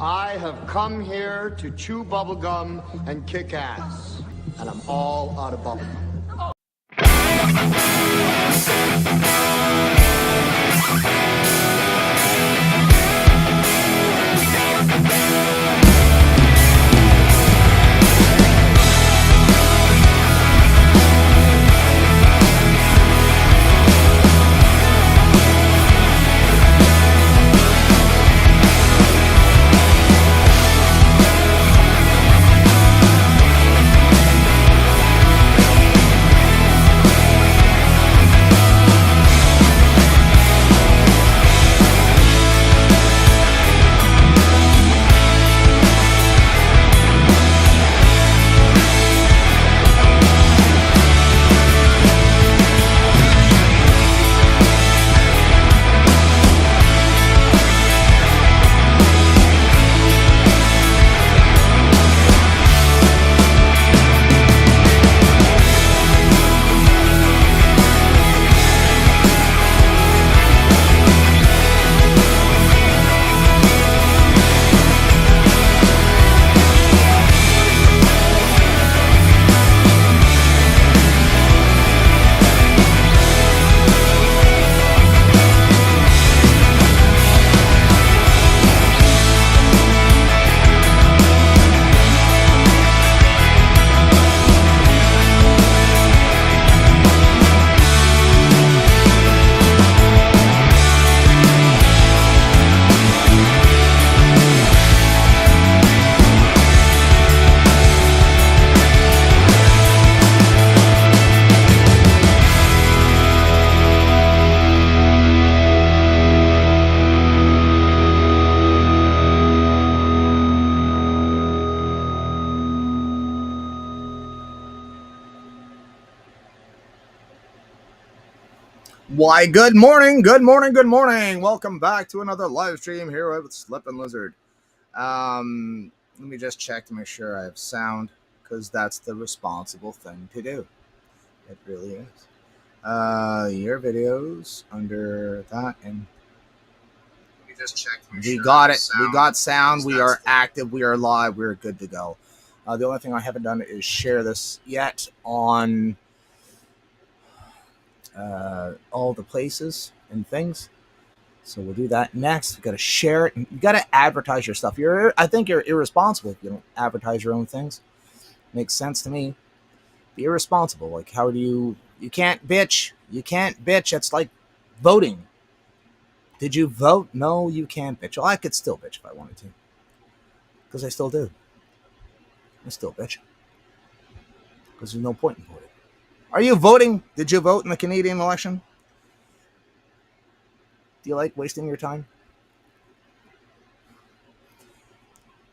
I have come here to chew bubblegum and kick ass. And I'm all out of bubblegum. Why, good morning, good morning, good morning. Welcome back to another live stream here with Slippin' Lizard. Let me just check to make sure I have sound, because that's the responsible thing to do. It really is. Your videos under that, and let me just check to make sure. We got it. We got sound. We are active. We are live. We're good to go. The only thing I haven't done is share this yet on all the places and things, so we'll do that next. We got to share it, and you got to advertise your stuff. I think you're irresponsible if you don't advertise your own things. Makes sense to me. Be irresponsible. Like, how do you can't bitch. You can't bitch. It's like voting. Did you vote? No, you can't bitch. Well, I could still bitch if I wanted to, because I still do. I still bitch, because there's no point in voting. Are you voting? Did you vote in the Canadian election? Do you like wasting your time?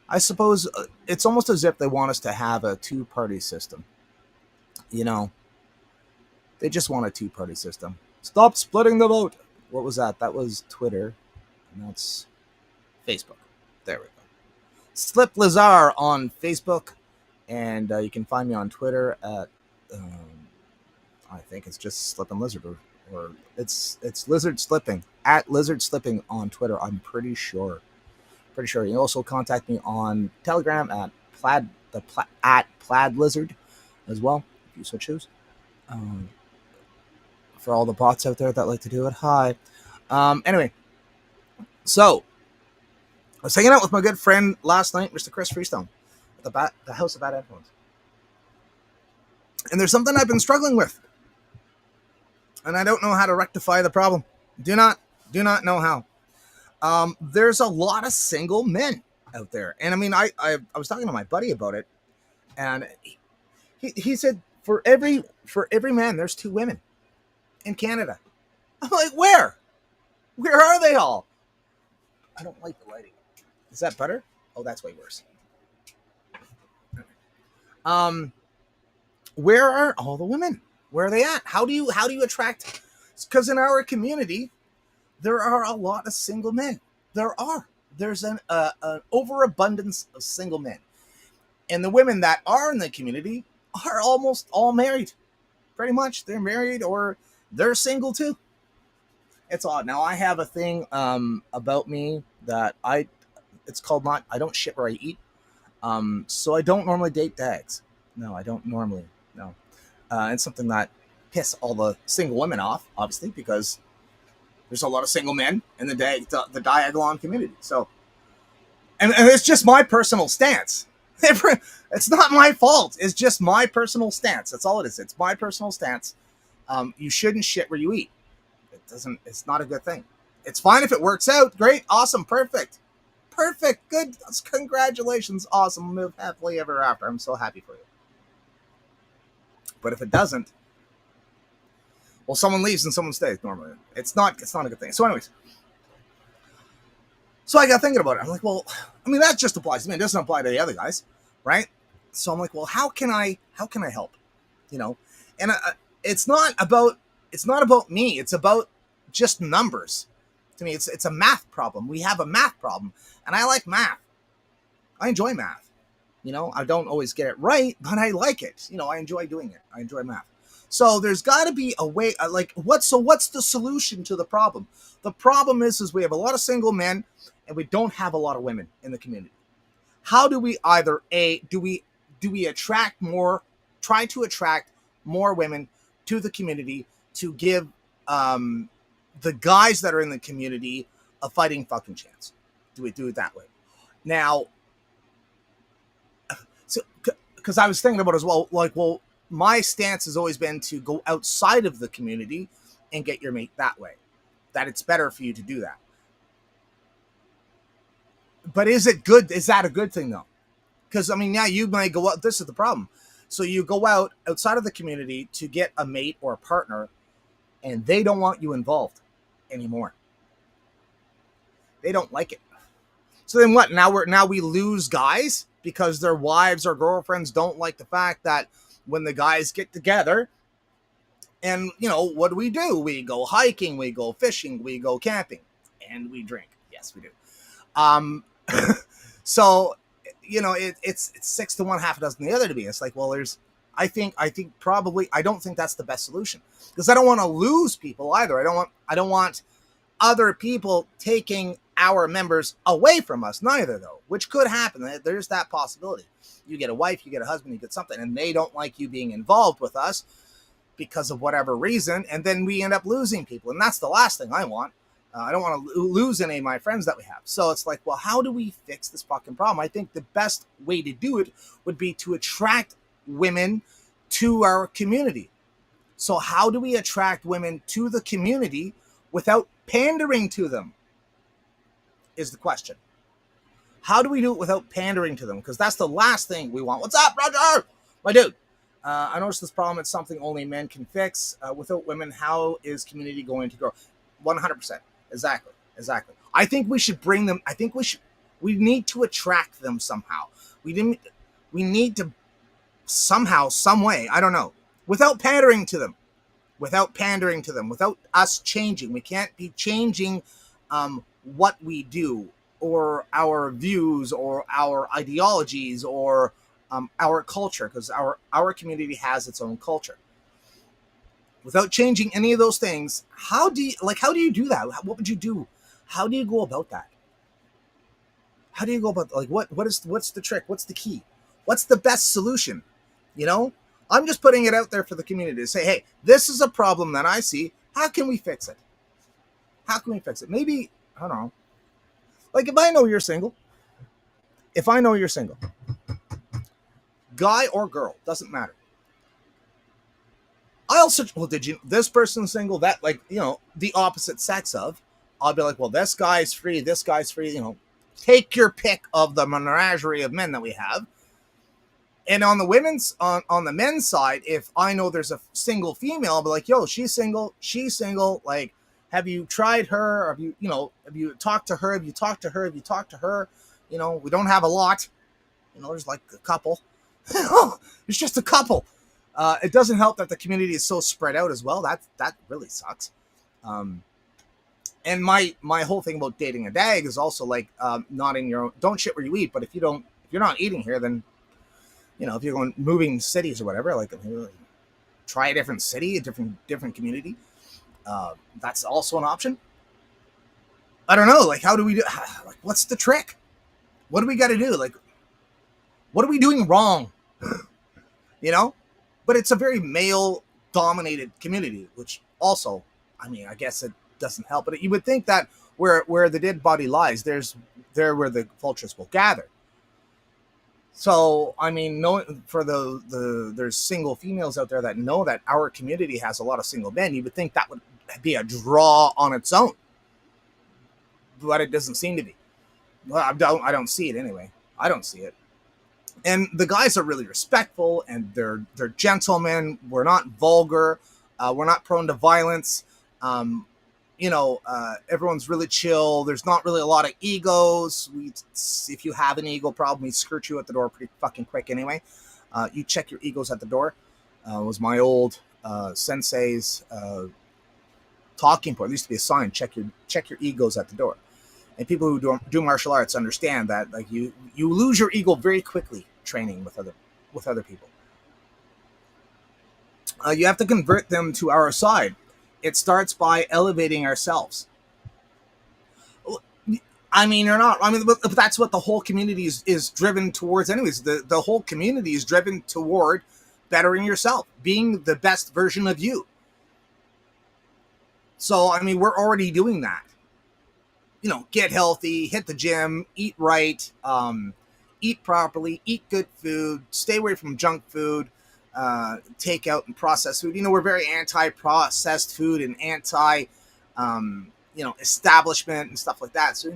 I suppose it's almost as if they want us to have a two-party system. You know, they just want a two-party system. Stop splitting the vote. What was that? That was Twitter, and that's Facebook. There we go. Slip Lizard on Facebook, and you can find me on Twitter at I think it's just Slippin' Lizard, or it's Lizard Slipping, at Lizard Slipping on Twitter. I'm pretty sure. You can also contact me on Telegram at Plaid Lizard as well, if you so choose. For all the bots out there that like to do it, hi. Anyway, so I was hanging out with my good friend last night, Mr. Chris Freestone, at the House of Bad Influence, and there's something I've been struggling with, and I don't know how to rectify the problem. Do not know how. There's a lot of single men out there, and I mean, I was talking to my buddy about it, and he said for every man there's two women in Canada. I'm like, where are they all? I don't like the lighting. Is that better? Oh, that's way worse. Where are all the women? Where are they at? How do you attract? Because in our community, there are a lot of single men. There's an overabundance of single men, and the women that are in the community are almost all married. Pretty much, they're married or they're single too. It's odd. Now, I have a thing about me that It's called not. I don't shit where I eat. So I don't normally date dags. No, I don't normally. No, it's something that piss all the single women off, obviously, because there's a lot of single men in the Diagolon community. So, and it's just my personal stance. It's not my fault. It's just my personal stance. That's all it is. It's my personal stance. You shouldn't shit where you eat. It's not a good thing. It's fine if it works out. Great. Awesome. Perfect. Good. Congratulations. Awesome. Live happily ever after. I'm so happy for you. But if it doesn't, well, someone leaves and someone stays normally. It's not a good thing. So anyways, so I got thinking about it. I'm like, well, I mean, that just applies to me. It doesn't apply to the other guys, right? So I'm like, well, how can I help? You know, and it's not about me. It's about just numbers. To me, it's a math problem. We have a math problem, and I like math. I enjoy math. You know, I don't always get it right, but I like it. You know, I enjoy doing it. I enjoy math. So there's got to be a way. What's the solution to the problem? The problem is we have a lot of single men, and we don't have a lot of women in the community. How do we either do we attract more? Try to attract more women to the community to give the guys that are in the community a fighting fucking chance. Do we do it that way? Now, so because I was thinking about it as well, like, well, my stance has always been to go outside of the community and get your mate that way. That it's better for you to do that. But is it good? Is that a good thing though? Because I mean, yeah, you might go out. This is the problem. So you go out outside of the community to get a mate or a partner, and they don't want you involved anymore. They don't like it. So then what? Now we lose guys because their wives or girlfriends don't like the fact that when the guys get together, and you know, what do? We go hiking, we go fishing, we go camping, and we drink. Yes, we do. So you know, it's 6 to 1, half a dozen the other to be. It's like, well, I think probably, I don't think that's the best solution, because I don't want to lose people either. I don't want other people taking our members away from us neither, though, which could happen. There's that possibility. You get a wife, you get a husband, you get something, and they don't like you being involved with us because of whatever reason, and then we end up losing people, and that's the last thing I want. I don't want to lose any of my friends that we have. So it's like, well, how do we fix this fucking problem? I think the best way to do it would be to attract women to our community. So how do we attract women to the community without pandering to them is the question. How do we do it without pandering to them? Because that's the last thing we want. What's up, Roger? My dude. I noticed this problem is something only men can fix. Without women, how is community going to grow? 100%. Exactly. I think we should bring them. I think we need to attract them somehow. We need to somehow, some way, I don't know, without pandering to them, without us changing. We can't be changing what we do or our views or our ideologies or our culture, because our community has its own culture. Without changing any of those things, how do you do that? What would you do? How do you go about that? How do you go about, like, what's the trick? What's the key? What's the best solution? You know, I'm just putting it out there for the community to say, hey, this is a problem that I see. How can we fix it? Maybe, I don't know. Like, if I know you're single, guy or girl, doesn't matter. I'll search, well, this person's single, that, like, you know, the opposite sex of, I'll be like, well, this guy's free, you know, take your pick of the menagerie of men that we have. And on the men's side, if I know there's a single female, I'll be like, yo, she's single, like, have you tried her? Have you talked to her? You know, we don't have a lot, you know, there's like a couple. It's just a couple. It doesn't help that the community is so spread out as well. That really sucks. And my whole thing about dating a dag is also like, not in your own, don't shit where you eat. But if you're not eating here, then, you know, if you're moving cities or whatever, like, try a different city, a different community. That's also an option. I don't know. Like, how do we do? Like, what's the trick? What do we got to do? Like, what are we doing wrong? You know? But it's a very male dominated community, which also, I mean, I guess it doesn't help. But you would think that where the dead body lies, there where the vultures will gather. So, I mean, for there's single females out there that know that our community has a lot of single men. You would think that would be a draw on its own, but it doesn't seem to be. Well, I don't see it anyway. I don't see it. And the guys are really respectful, and they're gentlemen. We're not vulgar. We're not prone to violence. Everyone's really chill. There's not really a lot of egos. If you have an ego problem, we skirt you at the door pretty fucking quick anyway. You check your egos at the door. Was my old sensei's talking point. There used to be a sign: check your egos at the door. And people who do martial arts understand that, like, you lose your ego very quickly training with other people. You have to convert them to our side. It starts by elevating ourselves. I mean, but that's what the whole community is driven towards anyways. The whole community is driven toward bettering yourself, being the best version of you. So, I mean, we're already doing that. Get healthy, hit the gym, eat right, eat properly, eat good food, stay away from junk food, takeout and processed food. We're very anti-processed food and anti, establishment and stuff like that. So,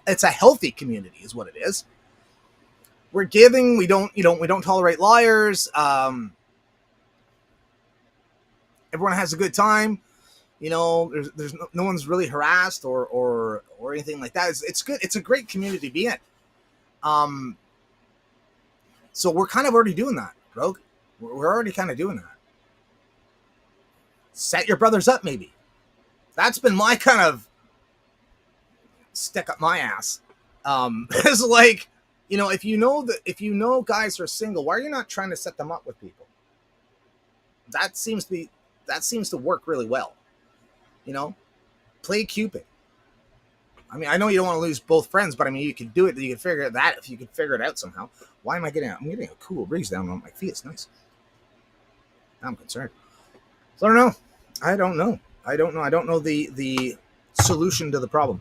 it's a healthy community is what it is. We're giving, we don't tolerate liars. Everyone has a good time. There's no one's really harassed or anything like that. It's good. It's a great community to be in. So we're kind of already doing that, Rogue. We're already kind of doing that. Set your brothers up, maybe. That's been my kind of stick up my ass. It's like, if you know guys are single, why are you not trying to set them up with people? That seems to work really well. Play Cupid. I mean, I know you don't want to lose both friends, but I mean, you could do it. You could figure that if you could figure it out somehow. Why am I getting? I'm getting a cool breeze down on my feet. It's nice. I'm concerned. So I don't know. I don't know the solution to the problem.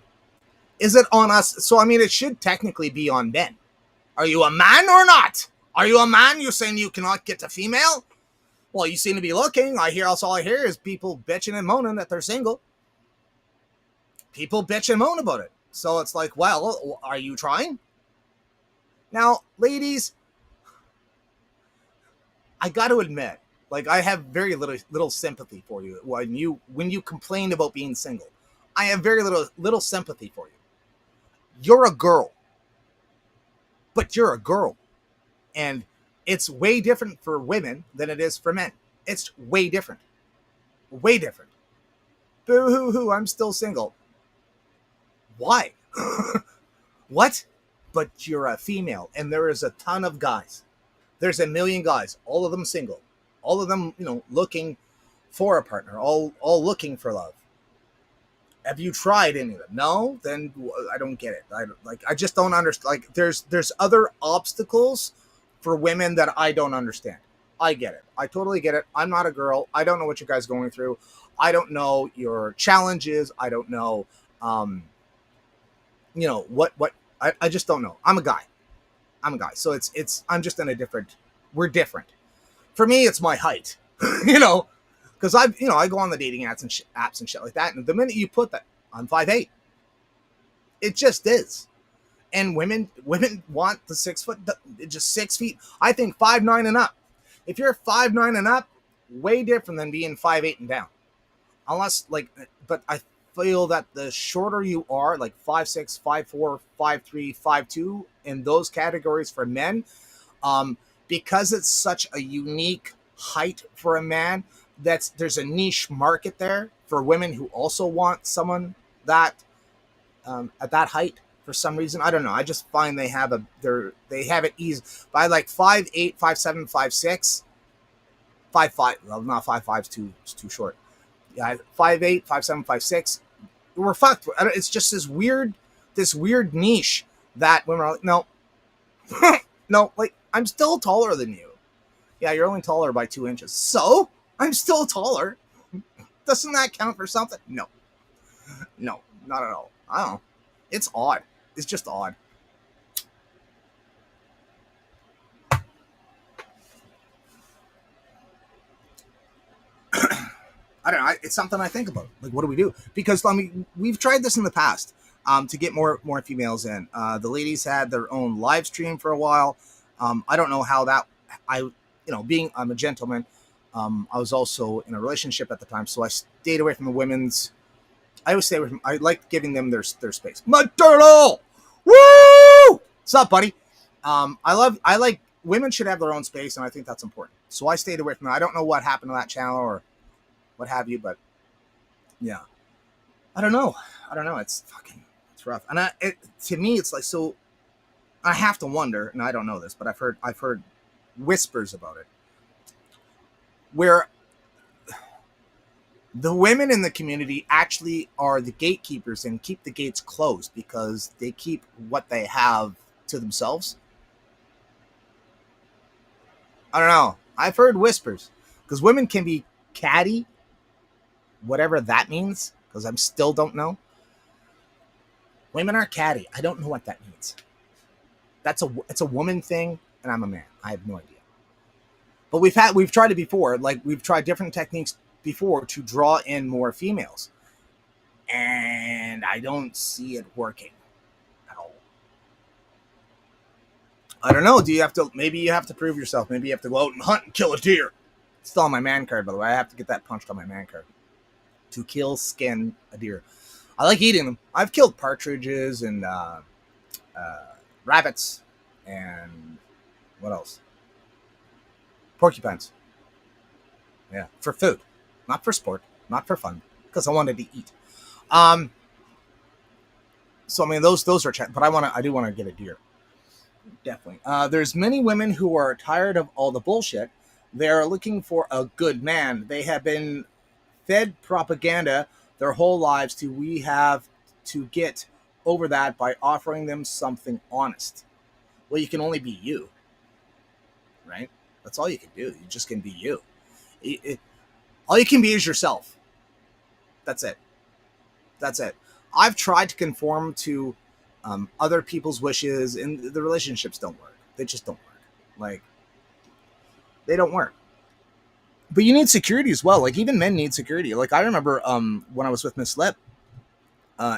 Is it on us? So I mean, it should technically be on men. Are you a man or not? Are you a man? You're saying you cannot get a female? Well, you seem to be looking. All I hear is people bitching and moaning that they're single. People bitch and moan about it. So it's like, well, are you trying? Now, ladies, I got to admit, like, I have very little sympathy for you when you complain about being single. I have very little sympathy for you. You're a girl, but you're a girl, and it's way different for women than it is for men. It's way different. Way different. Boo hoo hoo, I'm still single. Why? What? But you're a female, and there is a ton of guys. There's a million guys, all of them single. All of them, looking for a partner, all looking for love. Have you tried any of them? No? Then I don't get it. I just don't understand. Like, there's other obstacles for women that I don't understand. I get it. I totally get it. I'm not a girl. I don't know what you guys are going through. I don't know your challenges. I don't know, what I just don't know. I'm a guy. So I'm just in we're different. For me, it's my height, because I go on the dating apps and shit like that. And the minute you put that, I'm 5'8", it just is. And women want the 6 foot, just 6 feet. I think 5'9" and up. If you're 5'9" and up, way different than being 5'8" and down. Unless, but I feel that the shorter you are, like 5'6", 5'4", 5'3", 5'2", in those categories for men, because it's such a unique height for a man, there's a niche market there for women who also want someone that at that height. For some reason, I don't know. I just find they have it easy. By like 5'8", 5'7", 5'6", 5'5". Well, not 5'5" is too short. Yeah, 5'8", 5'7", 5'6". We're fucked. It's just this weird this weird niche that women are like, no, no, like I'm still taller than you. Yeah, you're only taller by 2 inches. So I'm still taller. Doesn't that count for something? No, no, not at all. I don't know. It's odd. It's just odd. I don't know. It's something I think about. Like, what do we do? Because I mean, we've tried this in the past to get more females in. The ladies had their own live stream for a while. I don't know how that. Being I'm a gentleman. I was also in a relationship at the time, so I stayed away from the women's. I always stay away from. I like giving them their space. Maternal, woo! What's up, buddy? I like women should have their own space, and I think that's important. So I stayed away from that. I don't know what happened to that channel or what have you, but yeah, I don't know. It's rough. And to me, it's like, so I have to wonder, and I don't know this, but I've heard whispers about it, where the women in the community actually are the gatekeepers and keep the gates closed because they keep what they have to themselves. I don't know. I've heard whispers because women can be catty, whatever that means, because I still don't know. Women are catty. I don't know what that means. It's a woman thing, and I'm a man. I have no idea. But we've tried it before. Like, we've tried different techniques before to draw in more females, and I don't see it working at all. I don't know. Maybe you have to prove yourself. Maybe you have to go out and hunt and kill a deer. It's still on my man card, by the way. I have to get that punched on my man card. To kill, skin a deer. I like eating them. I've killed partridges and rabbits and what else? Porcupines. Yeah, for food, not for sport, not for fun, because I wanted to eat. So I mean, those are, but I do want to get a deer. Definitely. There's many women who are tired of all the bullshit. They're looking for a good man. They have been fed propaganda their whole lives. We have to get over that by offering them something honest. Well, you can only be you, right? That's all you can do. You just can be you. All you can be is yourself. That's it. I've tried to conform to other people's wishes, and the relationships don't work. They just don't work. Like, they don't work. But you need security as well. Like, even men need security. Like, I remember when I was with Miss Lip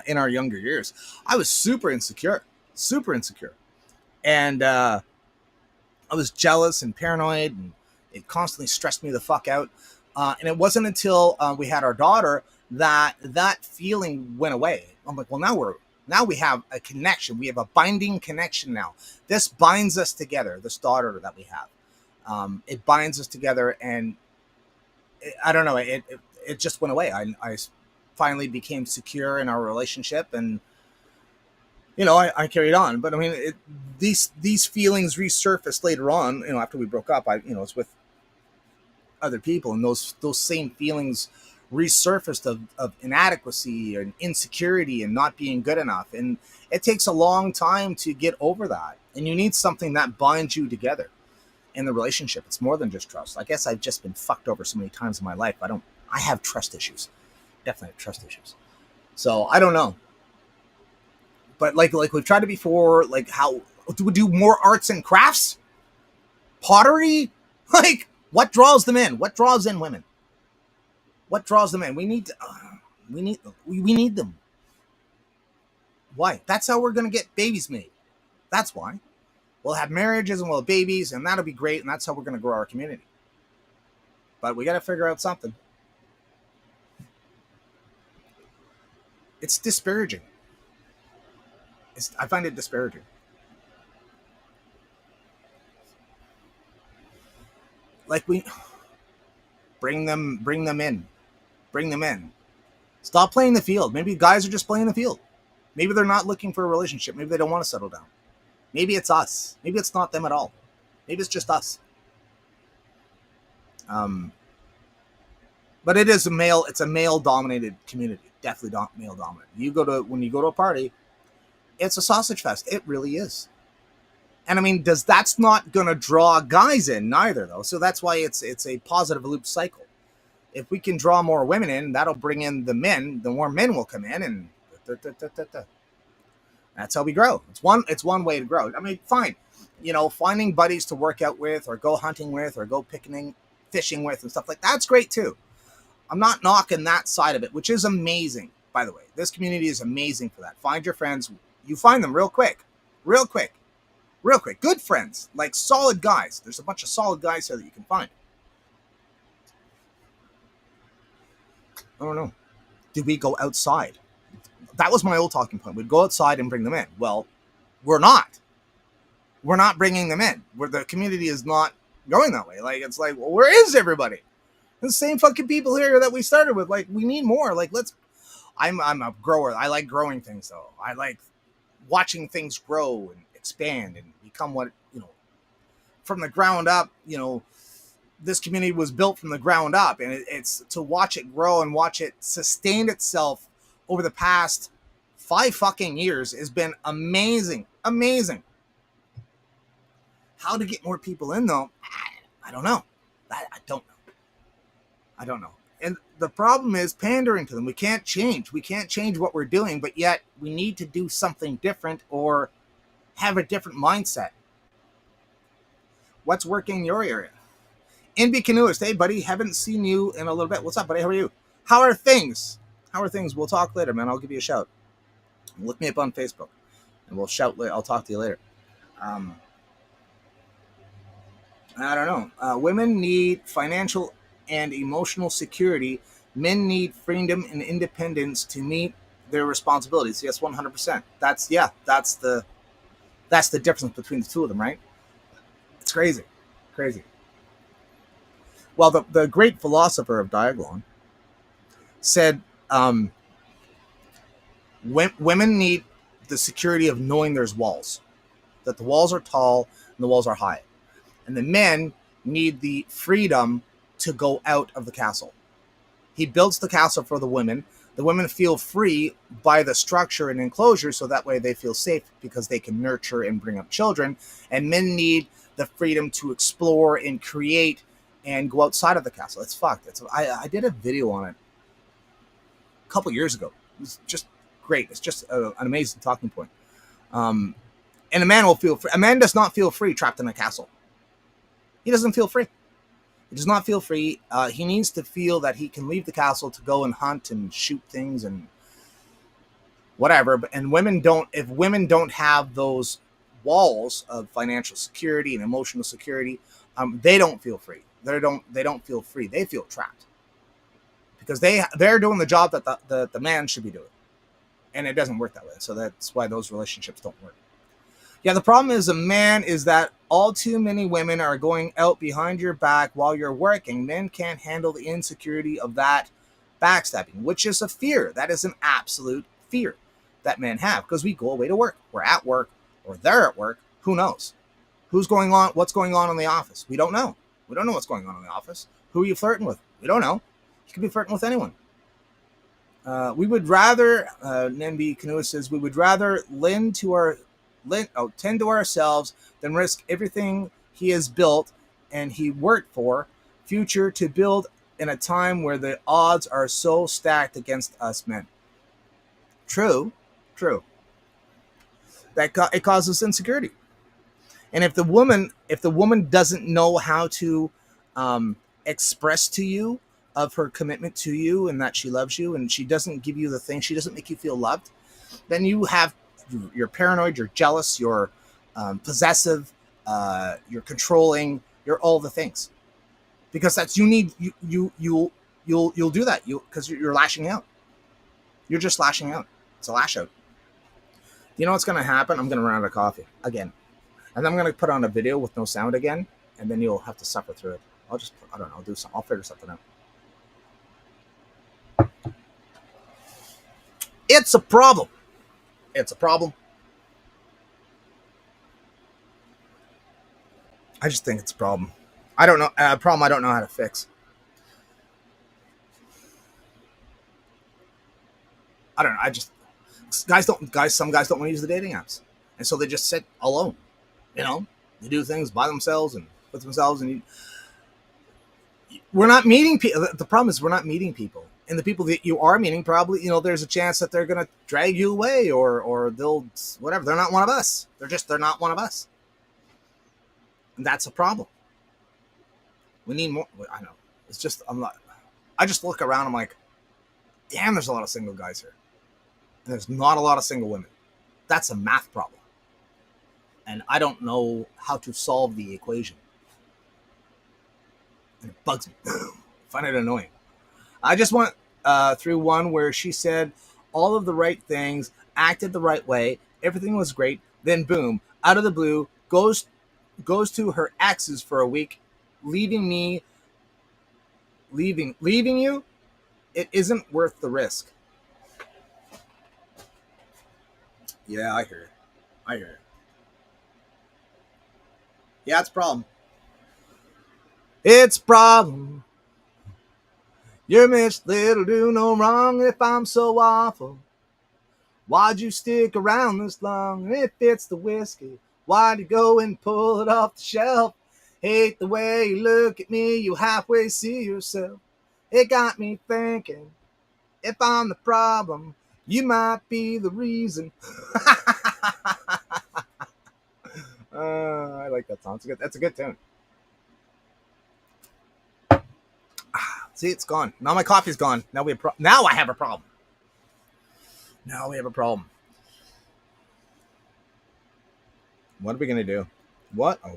in our younger years, I was super insecure. And I was jealous and paranoid, and it constantly stressed me the fuck out. And it wasn't until we had our daughter that feeling went away. I'm like, well, now we have a connection. We have a binding connection now. This binds us together, this daughter that we have. It binds us together, and I don't know. It just went away. I finally became secure in our relationship, and I carried on. But I mean, these feelings resurfaced later on. After we broke up, I was with other people, and those same feelings resurfaced of inadequacy and insecurity and not being good enough. And it takes a long time to get over that. And you need something that binds you together in the relationship. It's more than just trust. I guess I've just been fucked over so many times in my life. I have trust issues. Definitely have trust issues. So I don't know. But like we've tried it before, like, how do we do more arts and crafts? Pottery? Like, what draws them in? What draws in women? What draws them in? We need them. Why? That's how we're going to get babies made. That's why. We'll have marriages and we'll have babies, and that'll be great, and that's how we're going to grow our community. But we got to figure out something. It's disparaging. I find it disparaging. Like, we bring them in. Stop playing the field. Maybe guys are just playing the field. Maybe they're not looking for a relationship. Maybe they don't want to settle down. Maybe it's us. Maybe it's not them at all. Maybe it's just us. But it's a male dominated community. Definitely male dominated. When you go to a party, It's a sausage fest. It really is. And I mean, that's not going to draw guys in neither, though. So that's why it's a positive loop cycle. If we can draw more women in, that'll bring in the men. The more men will come in, and that's how we grow. It's one way to grow. I mean, fine, finding buddies to work out with, or go hunting with, or go picnicking, fishing with, and stuff like that's great too. I'm not knocking that side of it, which is amazing. By the way, this community is amazing for that. Find your friends. You find them real quick. Good friends, like solid guys. There's a bunch of solid guys here that you can find. I don't know. Did we go outside? That was my old talking point. We'd go outside and bring them in. Well, we're not. We're not bringing them in. The community is not going that way. Like, it's like, well, where is everybody? The same fucking people here that we started with. Like, we need more. Like, I'm a grower. I like growing things, though. I like watching things grow and expand and become what, from the ground up, this community was built from the ground up, and it's to watch it grow and watch it sustain itself over the past 5 fucking years has been amazing. How to get more people in, though, I don't know. I don't know. And the problem is pandering to them. We can't change what we're doing, but yet we need to do something different or have a different mindset. What's working in your area? NB Canoeist, hey buddy, haven't seen you in a little bit. What's up, buddy? How are you? How are things? We'll talk later, man. I'll give you a shout. Look me up on Facebook, and we'll shout later. I'll talk to you later. I don't know. Women need financial and emotional security. Men need freedom and independence to meet their responsibilities. Yes, 100%. That's the difference between the two of them, right? It's crazy. Well, the great philosopher of Diaglon said women need the security of knowing there's walls, that the walls are tall and the walls are high. And the men need the freedom to go out of the castle. He builds the castle for the women. The women feel free by the structure and enclosure, so that way they feel safe because they can nurture and bring up children. And men need the freedom to explore and create and go outside of the castle. It's fucked. I did a video on it a couple years ago. It was just great. It's just an amazing talking point. And a man will feel free. A man does not feel free trapped in a castle. He doesn't feel free. He does not feel free. He needs to feel that he can leave the castle to go and hunt and shoot things and whatever. And women don't. If women don't have those walls of financial security and emotional security, they don't feel free. They don't feel free. They feel trapped because they're doing the job that the man should be doing, and it doesn't work that way. So that's why those relationships don't work. Yeah, the problem is that all too many women are going out behind your back while you're working. Men can't handle the insecurity of that backstabbing, which is a fear. That is an absolute fear that men have because we go away to work. We're at work or they're at work. Who knows? What's going on in the office? We don't know. We don't know what's going on in the office. Who are you flirting with? We don't know. You could be flirting with anyone. We would rather, Nembi Canoe says, we would rather tend to ourselves than risk everything he has built and he worked for future to build in a time where the odds are so stacked against us men. True. It causes insecurity. And if the woman doesn't know how to express to you of her commitment to you and that she loves you and she doesn't give you the thing, she doesn't make you feel loved, then you're paranoid, you're jealous, you're possessive, you're controlling, you're all the things. Because you'll do that because you're lashing out. You're just lashing out. It's a lash out. You know what's going to happen? I'm going to run out of coffee again. And I'm going to put on a video with no sound again, and then you'll have to suffer through it. I don't know, do something. I'll figure something out. It's a problem. I just think it's a problem. I don't know. A problem I don't know how to fix. I don't know. Some guys don't want to use the dating apps, and so they just sit alone. You know, they do things by themselves and with themselves, and we're not meeting people. The problem is we're not meeting people, and the people that you are meeting probably, there's a chance that they're gonna drag you away, or they'll whatever. They're not one of us. They're not one of us, and that's a problem. We need more. I know. It's just I just look around. I'm like, damn. There's a lot of single guys here, and there's not a lot of single women. That's a math problem, and I don't know how to solve the equation. And it bugs me. I find it annoying. I just went through one where she said all of the right things, acted the right way, everything was great. Then boom, out of the blue, goes to her exes for a week, leaving you. It isn't worth the risk. Yeah, I hear it. Yeah, it's a problem. It's a problem. Your Miss Little do no wrong if I'm so awful. Why'd you stick around this long? And if it's the whiskey, why'd you go and pull it off the shelf? Hate the way you look at me, you halfway see yourself. It got me thinking, if I'm the problem, you might be the reason. I like that song. That's a good tune. See, it's gone. Now my coffee's gone. Now I have a problem. What are we gonna do? What are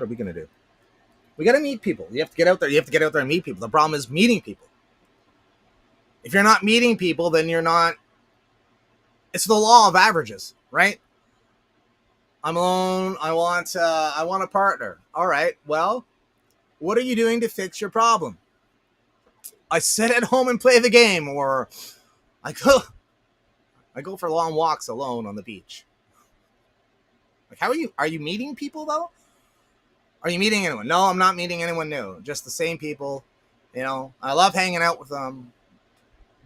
we gonna do? We gotta meet people. You have to get out there. And meet people. The problem is meeting people. If you're not meeting people, then you're not. It's the law of averages, right? I'm alone. I want a partner. All right. Well, what are you doing to fix your problem? I sit at home and play the game, or I go for long walks alone on the beach. Like, how are you? Are you meeting people though? Are you meeting anyone? No, I'm not meeting anyone new. Just the same people. I love hanging out with them,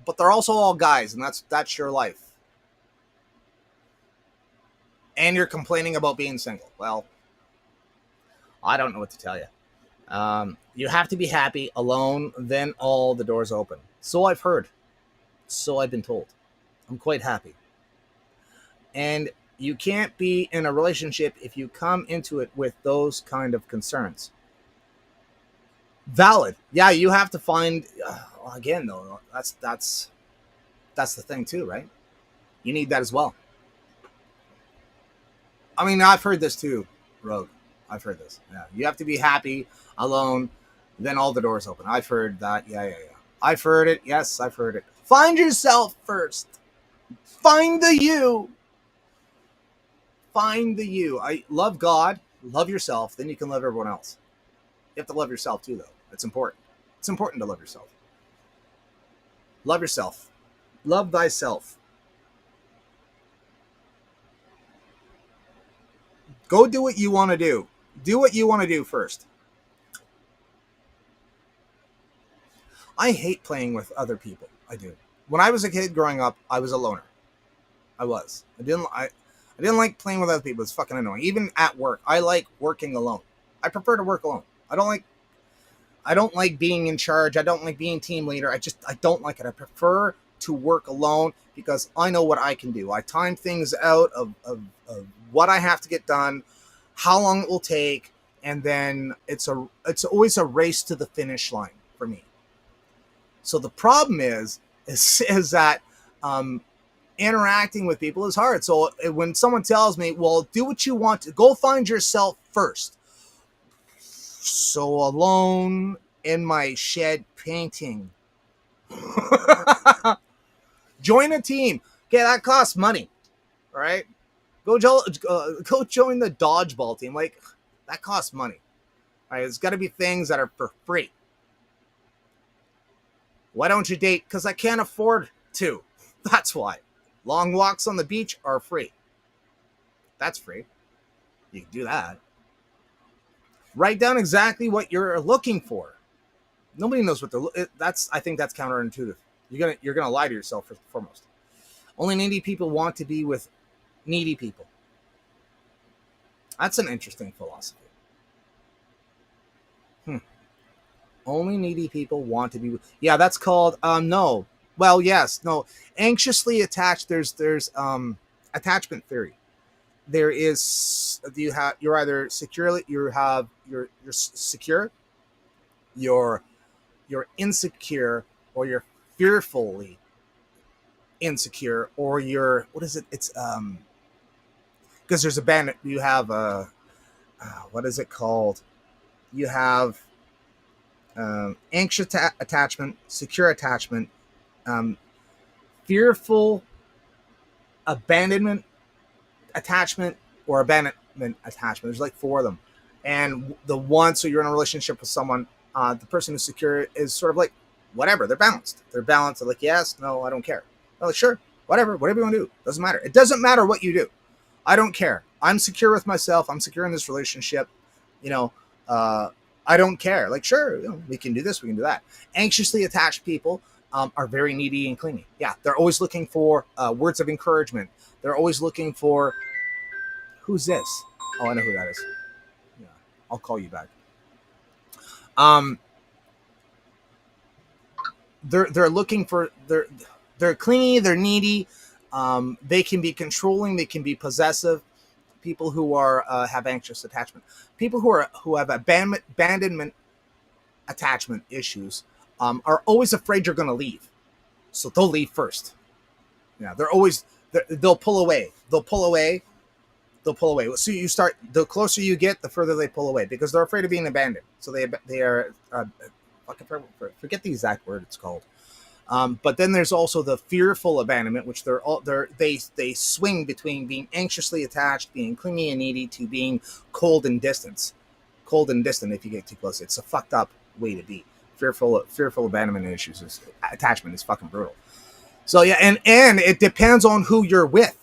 but they're also all guys, and that's your life. And you're complaining about being single. Well, I don't know what to tell you. You have to be happy alone, then all the doors open. So I've heard. So I've been told. I'm quite happy. And you can't be in a relationship if you come into it with those kind of concerns. Valid. Yeah, you have to find, again, though, that's the thing too, right? You need that as well. I mean, I've heard this too, Rogue. I've heard this. Yeah, you have to be happy alone, then all the doors open. I've heard that. Yeah. I've heard it. Yes, I've heard it. Find yourself first. Find the you. Find the you. I love God. Love yourself. Then you can love everyone else. You have to love yourself too, though. It's important. It's important to love yourself. Love yourself. Love thyself. Go do what you want to do. Do what you want to do first. I hate playing with other people. I do. When I was a kid growing up, I was a loner. I was. I didn't like playing with other people. It's fucking annoying. Even at work, I like working alone. I prefer to work alone. I don't like being in charge. I don't like being team leader. I don't like it. I prefer to work alone because I know what I can do. I time things out of what I have to get done, how long it will take, and then it's always a race to the finish line for me. So the problem is that interacting with people is hard. So when someone tells me, well, do what you want to, go find yourself first. So alone in my shed painting. Join a team. Okay, that costs money. All right? Go join the dodgeball team. Like, that costs money. All right, it's got to be things that are for free. Why don't you date? Because I can't afford to. That's why. Long walks on the beach are free. That's free. You can do that. Write down exactly what you're looking for. Nobody knows what I think that's counterintuitive. You're gonna lie to yourself first and foremost. Only needy people want to be with needy people. That's an interesting philosophy. Only needy people want to be with. Yeah, that's called no. Well, yes, no. Anxiously attached. There's attachment theory. There is you're either securely you're secure, you're insecure, or you're fearfully insecure, or you're what is it? It's because there's a band. You have what is it called? You have anxious attachment, secure attachment, um, fearful abandonment attachment, or abandonment attachment. There's like four of them, and the one, so you're in a relationship with someone. The person who's secure is sort of like whatever. They're balanced. They're balanced. They're like, yes, no, I don't care. They're like, sure, whatever you want to do. Doesn't matter. It doesn't matter what you do. I don't care. I'm secure with myself. I'm secure in this relationship. You know, I don't care. Like, sure, we can do this. We can do that. Anxiously attached people are very needy and clingy. Yeah, they're always looking for words of encouragement. They're always looking for, who's this? Oh, I know who that is. Yeah, I'll call you back. They're looking for they're clingy. They're needy. They can be controlling. They can be possessive. People who are have anxious attachment. People who have abandonment attachment issues are always afraid you're going to leave, so they'll leave first. Yeah, they'll pull away. They'll pull away. So you start, the closer you get, the further they pull away because they're afraid of being abandoned. So they are forget the exact word it's called. But then there's also the fearful abandonment, which they swing between being anxiously attached, being clingy and needy, to being cold and distant. Cold and distant if you get too close. It's a fucked up way to be. Fearful abandonment issues. Attachment is fucking brutal. So yeah, and it depends on who you're with.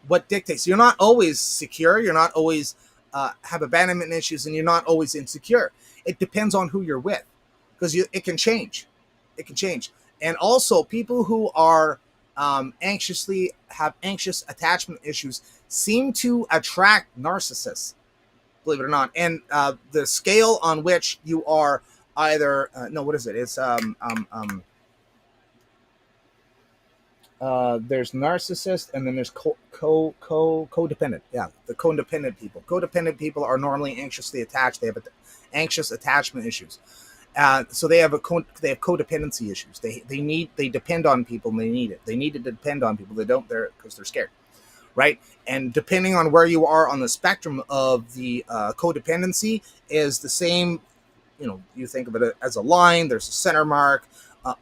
What dictates? You're not always secure. You're not always have abandonment issues, and you're not always insecure. It depends on who you're with, because it can change. It can change. And also, people who are have anxious attachment issues seem to attract narcissists, believe it or not. And the scale on which you are either what is it? It's there's narcissist, and then there's codependent. Yeah, the codependent people. Codependent people are normally anxiously attached. They have anxious attachment issues. So they have codependency issues. They depend on people, and they need it. They need to depend on people. They don't because they're scared, right? And depending on where you are on the spectrum of the codependency is the same. You think of it as a line. There's a center mark.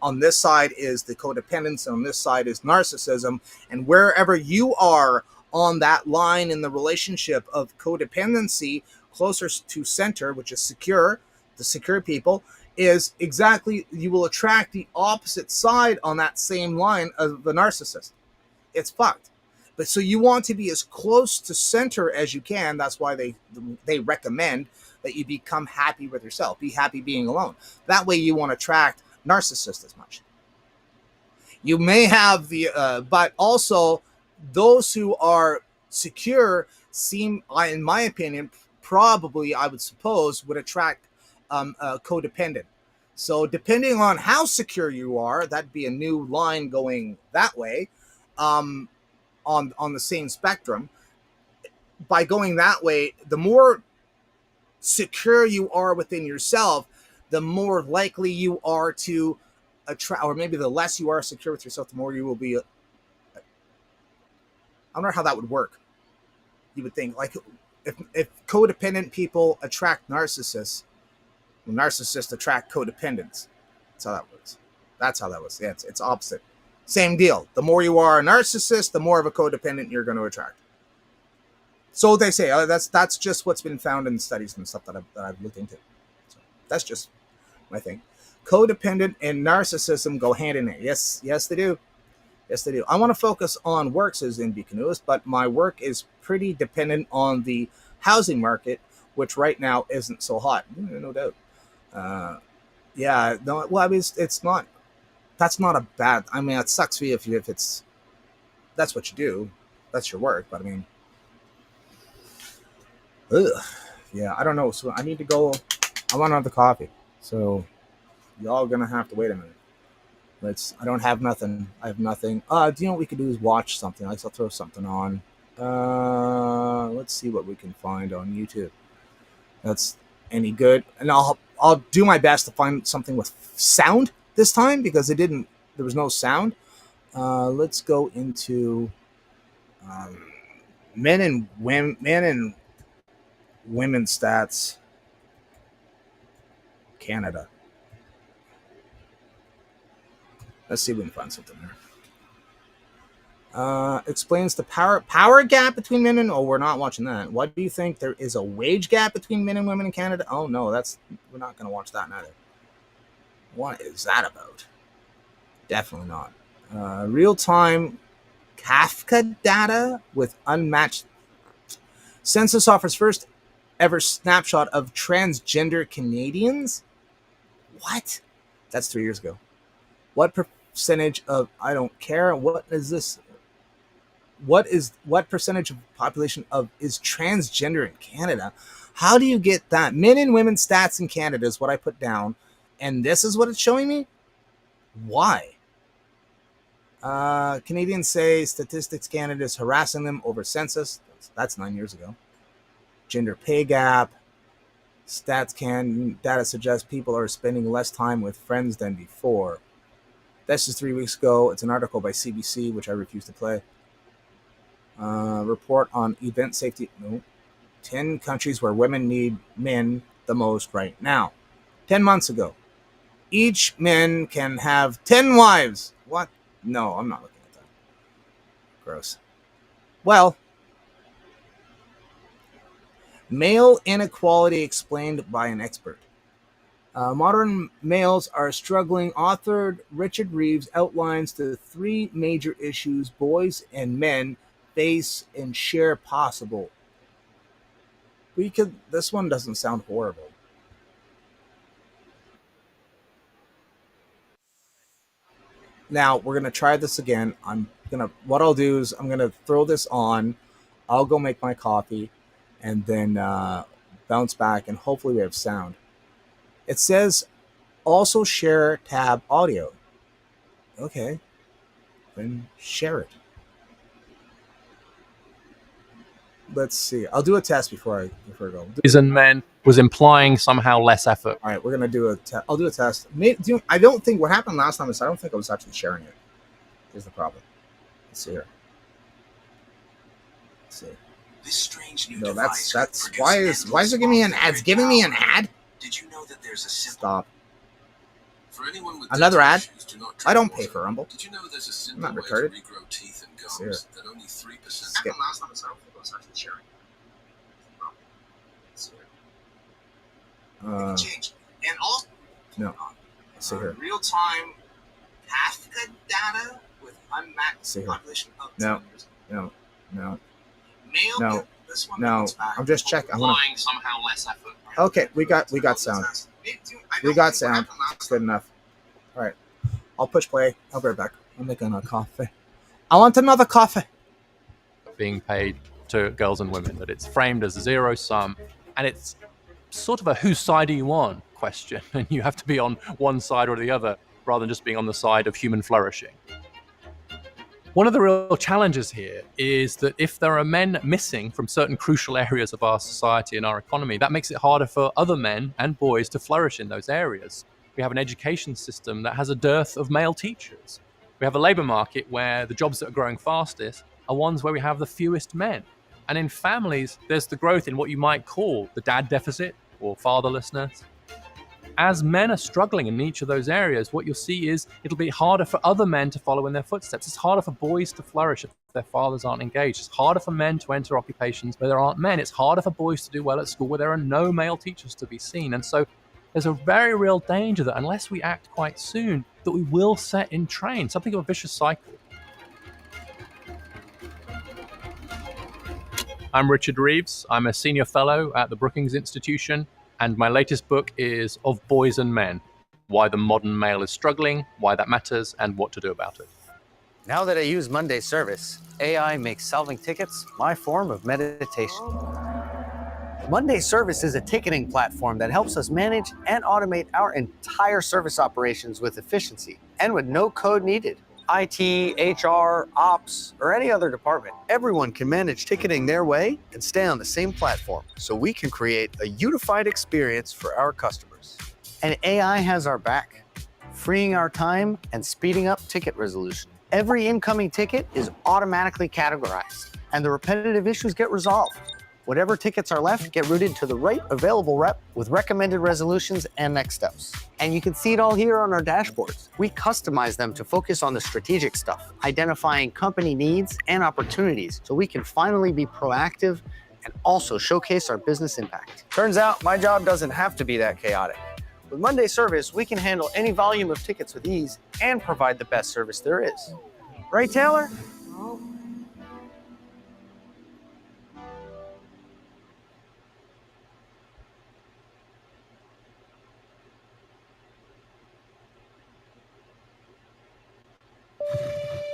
On this side is the codependence, and on this side is narcissism. And wherever you are on that line in the relationship of codependency, closer to center, which is secure, the secure people, is exactly, you will attract the opposite side on that same line of the narcissist. It's fucked. But so you want to be as close to center as you can. That's why they recommend that you become happy with yourself. Be happy being alone. That way you won't attract narcissist as much. You may have but also those who are secure seem, in my opinion, probably, I would suppose, would attract codependent. So depending on how secure you are, that'd be a new line going that way, on the same spectrum. By going that way, the more secure you are within yourself, the more likely you are to attract, or maybe the less you are secure with yourself, the more you will be. I don't know how that would work. You would think, like, if codependent people attract narcissists, well, narcissists attract codependents. That's how that works. That's how that was. Yeah, it's opposite. Same deal. The more you are a narcissist, the more of a codependent you're going to attract. So they say that's just what's been found in studies and stuff that I've looked into. So that's just my thing. Codependent and narcissism go hand in hand. Yes, they do. Yes, they do. I want to focus on work, says NB Canoeist, but my work is pretty dependent on the housing market, which right now isn't so hot. No doubt. Yeah. No. Well, I mean, it's not. That's not a bad. I mean, it sucks for you if it's that's what you do. That's your work. But I mean, ugh. Yeah, I don't know. So I need to go. I want another coffee. So y'all gonna have to wait a minute. I don't have nothing. I have nothing. Do you know what we could do is watch something. I'll throw something on. Let's see what we can find on YouTube. That's any good. And I'll do my best to find something with sound this time because there was no sound. Let's go into men and women stats Canada. Let's see if we can find something there. Explains the power gap between men and... Oh, we're not watching that. What do you think? There is a wage gap between men and women in Canada? Oh, no, we're not going to watch that neither. What is that about? Definitely not. Real-time Kafka data with unmatched... Census offers first ever snapshot of transgender Canadians? What? That's 3 years ago. What percentage of... I don't care. What is this? What percentage of population is transgender in Canada? How do you get that? Men and women stats in Canada is what I put down, and this is what it's showing me? Why? Canadians say Statistics Canada is harassing them over census. That's 9 years ago. Gender pay gap. StatsCan data suggests people are spending less time with friends than before. This is 3 weeks ago. It's an article by CBC, which I refuse to play. Report on event safety. No. 10 countries where women need men the most right now. 10 months ago. Each man can have 10 wives. What? No, I'm not looking at that. Gross. Well, male inequality explained by an expert. Modern males are struggling. Authored Richard Reeves outlines the 3 major issues boys and men face and share possible. This one doesn't sound horrible. Now we're gonna try this again. What I'll do is I'm gonna throw this on. I'll go make my coffee, and then bounce back, and hopefully we have sound. It says also share tab audio. Okay, then share it. Let's see. I'll do a test before I go. Boys and men was implying somehow less effort. All right, we're gonna do a test. I'll do a test. I don't think what happened last time is I don't think I was actually sharing it. Here's the problem. Let's see here. Let's see. This strange new No, device that's why is it giving me an ad? It's giving me an ad. Did you know that there's a simple... Stop. For anyone with Another ad? issues, do not I don't drink pay water. for Rumble. Did you know there's a I'm simple not way retarded. to regrow teeth and See gums that only 3%... Skip. Last time, so I don't think I was actually sharing. Change. And also... No. Let's see here. Real-time Kafka data with unmatched See here. population of No. 10 years. No. Male... No. This one No. goes back. I'm just checking. Applying somehow less effort. Okay, we got sound. We got sound. It's good enough. All right. I'll push play. I'll be right back. I'm making a coffee. I want another coffee. Being paid to girls and women, that it's framed as a zero sum, and it's sort of a whose side are you on question, and you have to be on one side or the other rather than just being on the side of human flourishing. One of the real challenges here is that if there are men missing from certain crucial areas of our society and our economy, that makes it harder for other men and boys to flourish in those areas. We have an education system that has a dearth of male teachers. We have a labour market where the jobs that are growing fastest are ones where we have the fewest men. And in families, there's the growth in what you might call the dad deficit or fatherlessness. As men are struggling in each of those areas, what you'll see is it'll be harder for other men to follow in their footsteps. It's harder for boys to flourish if their fathers aren't engaged. It's harder for men to enter occupations where there aren't men. It's harder for boys to do well at school where there are no male teachers to be seen. And so there's a very real danger that unless we act quite soon, that we will set in train something of a vicious cycle. I'm Richard Reeves. I'm a senior fellow at the Brookings Institution, and my latest book is Of Boys and Men: Why the Modern Male is Struggling, Why That Matters, and What to Do About it. Now that I use Monday Service, AI makes solving tickets my form of meditation. Monday Service is a ticketing platform that helps us manage and automate our entire service operations with efficiency and with no code needed. IT, HR, ops, or any other department, everyone can manage ticketing their way and stay on the same platform so we can create a unified experience for our customers. And AI has our back, freeing our time and speeding up ticket resolution. Every incoming ticket is automatically categorized, and the repetitive issues get resolved. Whatever tickets are left get routed to the right available rep with recommended resolutions and next steps. And you can see it all here on our dashboards. We customize them to focus on the strategic stuff, identifying company needs and opportunities so we can finally be proactive and also showcase our business impact. Turns out my job doesn't have to be that chaotic. With Monday Service, we can handle any volume of tickets with ease and provide the best service there is. Right, Taylor?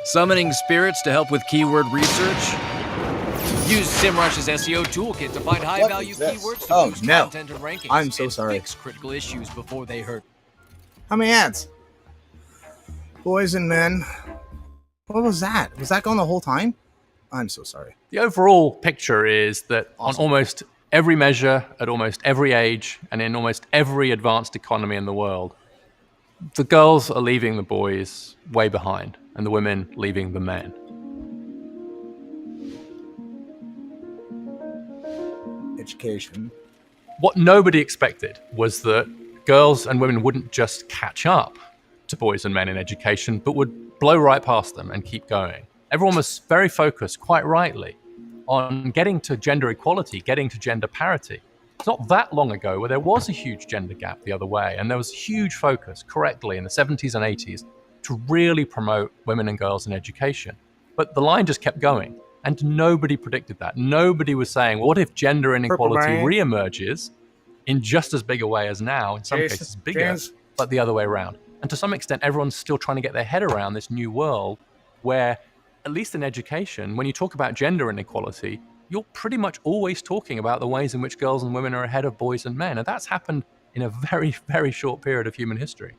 Summoning spirits to help with keyword research? Use SEMrush's SEO toolkit to find high-value What is this? keywords to Oh, boost no. content and rankings. I'm so and sorry. Fix critical issues before they hurt. How many ads? Boys and men. What was that? Was that going the whole time? I'm so sorry. The overall picture is that Awesome. on almost every measure, at almost every age, and in almost every advanced economy in the world, the girls are leaving the boys way behind, and the women leaving the men. Education. What nobody expected was that girls and women wouldn't just catch up to boys and men in education, but would blow right past them and keep going. Everyone was very focused, quite rightly, on getting to gender equality, getting to gender parity. It's not that long ago where there was a huge gender gap the other way, and there was huge focus, correctly, in the 70s and 80s to really promote women and girls in education. But the line just kept going, and nobody predicted that. Nobody was saying, what if gender inequality reemerges in just as big a way as now, in some cases bigger, but the other way around? And to some extent, everyone's still trying to get their head around this new world where, at least in education, when you talk about gender inequality, you're pretty much always talking about the ways in which girls and women are ahead of boys and men. And that's happened in a very, very short period of human history.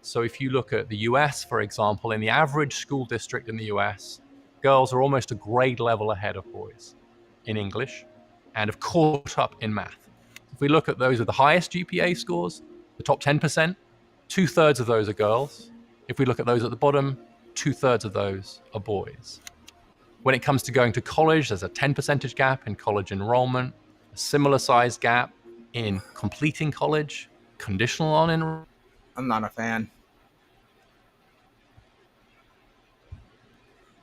So if you look at the US, for example, in the average school district in the US, girls are almost a grade level ahead of boys in English and have caught up in math. If we look at those with the highest GPA scores, the top 10%, 2/3 of those are girls. If we look at those at the bottom, 2/3 of those are boys. When it comes to going to college, there's a 10% gap in college enrollment, a similar size gap in completing college, conditional on enrollment. I'm not a fan.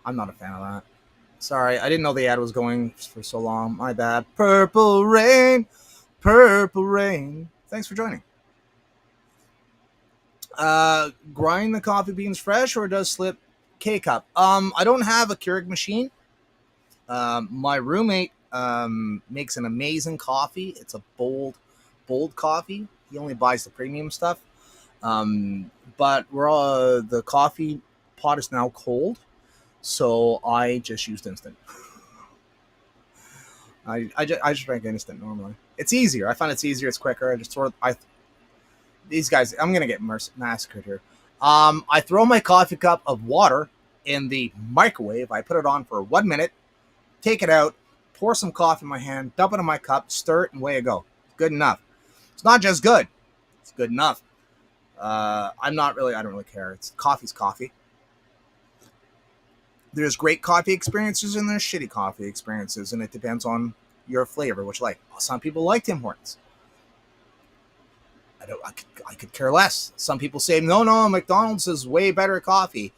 I'm not a fan of that. Sorry, I didn't know the ad was going for so long. My bad. Purple rain, purple rain. Thanks for joining. Grind the coffee beans fresh or does slip K-cup? I don't have a Keurig machine. My roommate makes an amazing coffee. It's a bold coffee. He only buys the premium stuff. But the coffee pot is now cold, so I just used instant. I just drink instant normally. It's easier. I find it's easier. It's quicker. I just throw these guys. I'm gonna get massacred here. I throw my coffee cup of water in the microwave. I put it on for 1 minute, take it out, pour some coffee in my hand, dump it in my cup, stir it, and away I go. Good enough. It's not just good. It's good enough. I don't really care. Coffee's coffee. There's great coffee experiences and there's shitty coffee experiences, and it depends on your flavor, which some people like Tim Hortons. I could care less. Some people say, no, McDonald's is way better coffee.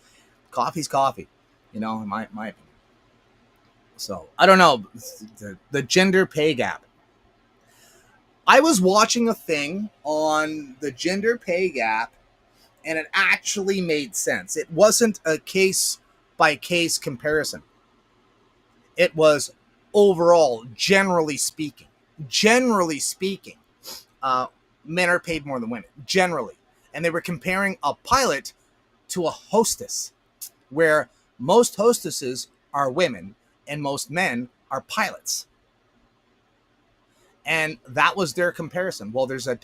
Coffee's coffee, in my opinion. So, I don't know. The gender pay gap. I was watching a thing on the gender pay gap, and it actually made sense. It wasn't a case-by-case comparison. It was overall, generally speaking, men are paid more than women, generally. And they were comparing a pilot to a hostess, where Most hostesses are women, and most men are pilots. And that was their comparison. Well, there's a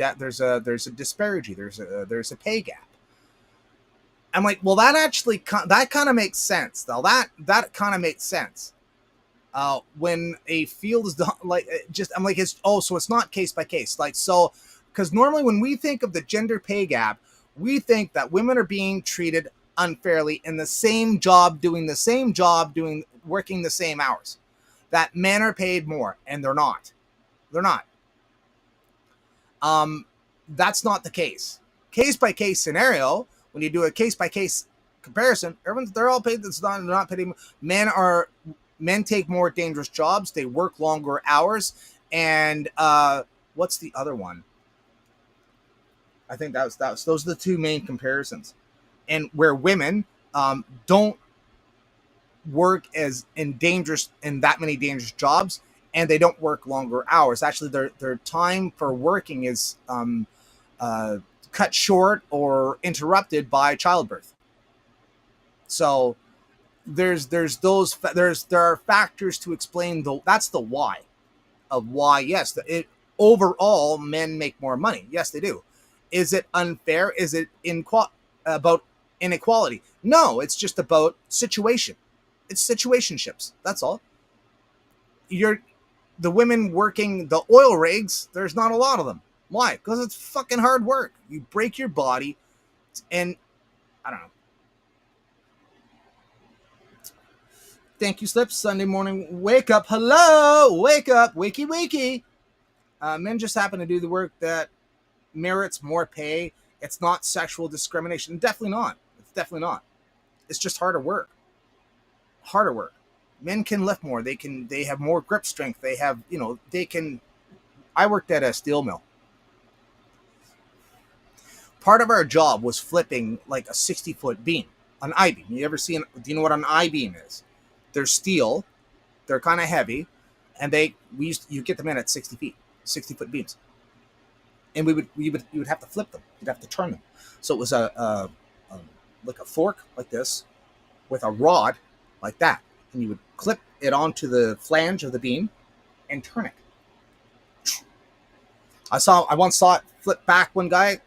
disparity. There's a pay gap. I'm like, well, that kind of makes sense, though. That kind of makes sense. When a field is done, like, I'm like, so it's not case by case, like, so, because normally when we think of the gender pay gap, we think that women are being treated unfairly in the same job, working the same hours, that men are paid more, and they're not. That's not the case. Case by case scenario. When you do a case by case comparison, they're all paid. They're not paid. Men take more dangerous jobs. They work longer hours. And what's the other one? I think those are the two main comparisons. And where women don't work as in that many dangerous jobs, and they don't work longer hours. Actually, their time for working is cut short or interrupted by childbirth. So there are factors to explain that's the why of why. Yes, overall men make more money. Yes, they do. Is it unfair? Is it about inequality? No, it's just about situation. It's situationships. That's all. The women working the oil rigs, there's not a lot of them. Why? Because it's fucking hard work. You break your body, and I don't know. Thank you, Slips. Sunday morning, wake up. Hello, wake up, wakey, wakey. Men just happen to do the work that merits more pay. It's not sexual discrimination. Definitely not. It's definitely not. It's just harder work. Harder work. Men can lift more. They have more grip strength. They have, I worked at a steel mill. Part of our job was flipping like a 60-foot beam, an I-beam. Do you know what an I-beam is? They're steel. They're kind of heavy. And you get them in at 60 feet, 60-foot beams. And you would have to flip them. You'd have to turn them. So it was like a fork like this with a rod like that. And you would clip it onto the flange of the beam and turn it. I once saw it flip back. One guy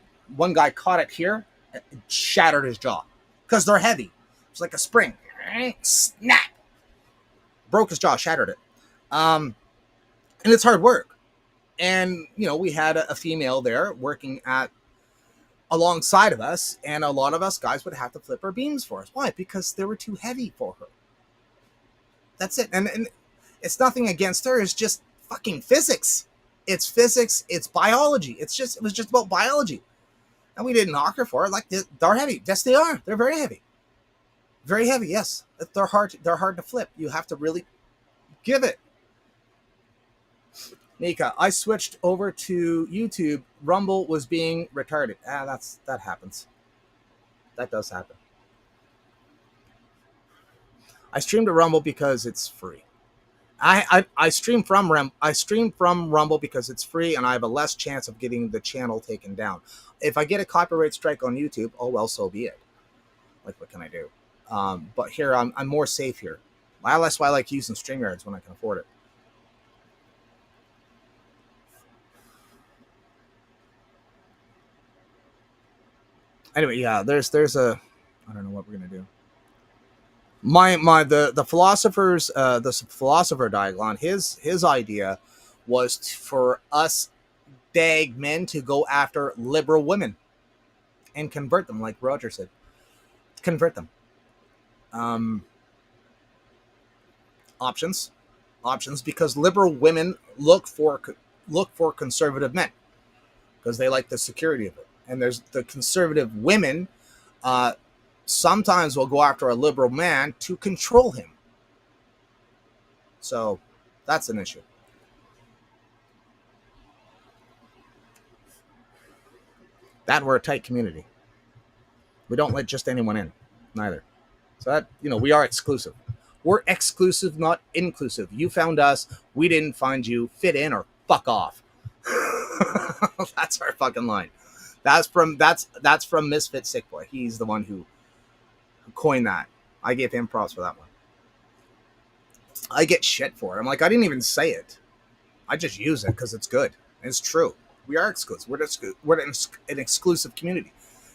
caught it here and shattered his jaw because they're heavy. It's like a spring. Snap. Broke his jaw, shattered it. And it's hard work. And, we had a female there working alongside of us, and a lot of us guys would have to flip our beams for us. Why? Because they were too heavy for her. That's it. And it's nothing against her. It's just fucking physics. It's physics. It's biology. It was just about biology. And we didn't knock her for it. Like, they're heavy. Yes, they are. They're very heavy. Very heavy, yes. They're hard to flip. You have to really give it. Nika, I switched over to YouTube. Rumble was being retarded. That happens. That does happen. I stream to Rumble because it's free. I stream from Rumble because it's free, and I have a less chance of getting the channel taken down. If I get a copyright strike on YouTube, oh well, so be it. Like, what can I do? But here I'm more safe here. That's why I like using StreamYards when I can afford it. Anyway, yeah, there's a, I don't know what we're gonna do. The philosopher Diagon, his idea was for us dag men to go after liberal women and convert them, like Roger said. Convert them. Options, because liberal women look for conservative men because they like the security of it. And there's the conservative women sometimes will go after a liberal man to control him. So that's an issue. That we're a tight community. We don't let just anyone in, neither. So that, we are exclusive. We're exclusive, not inclusive. You found us. We didn't find you. Fit in or fuck off. That's our fucking line. That's from Misfit Sick Boy. He's the one who coined that. I gave him props for that one. I get shit for it. I'm like, I didn't even say it. I just use it because it's good. And it's true. We are exclusive. We're an exclusive community.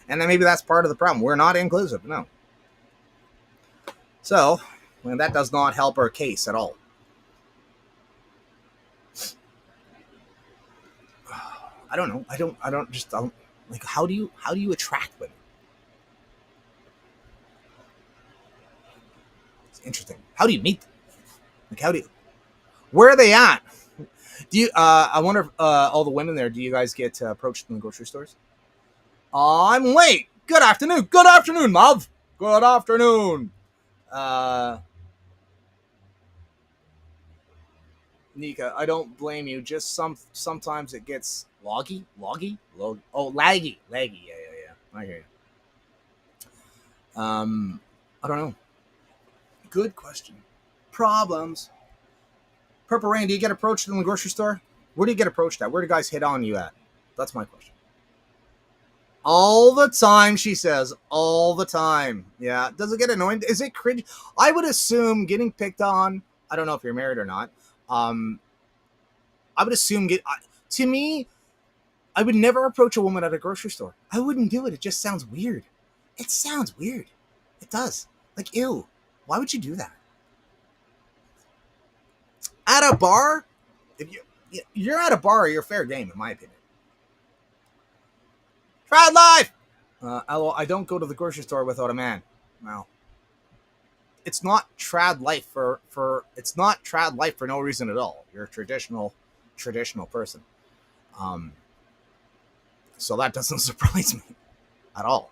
And then maybe that's part of the problem. We're not inclusive. No. So, that does not help our case at all. I don't know. I don't like, how do you attract women? It's interesting. How do you meet them? Like, where are they at? Do you, I wonder if, all the women there, do you guys get approached in the grocery stores? I'm late. Good afternoon. Good afternoon, love. Good afternoon. Nika, I don't blame you. Just sometimes it gets laggy. Laggy. Yeah. I hear you. I don't know. Good question. Problems. Purple Rain, do you get approached in the grocery store? Where do you get approached at? Where do guys hit on you at? That's my question. All the time, she says. All the time. Yeah. Does it get annoying? Is it cringe? I would assume getting picked on. I don't know if you're married or not. I would assume to me, I would never approach a woman at a grocery store. I wouldn't do it. It just sounds weird. It sounds weird. It does. Like, ew. Why would you do that? At a bar, if you're at a bar, you're fair game, in my opinion. Trad life. I don't go to the grocery store without a man. Well, it's not trad life for it's not trad life for no reason at all. You're a traditional person. So that doesn't surprise me at all.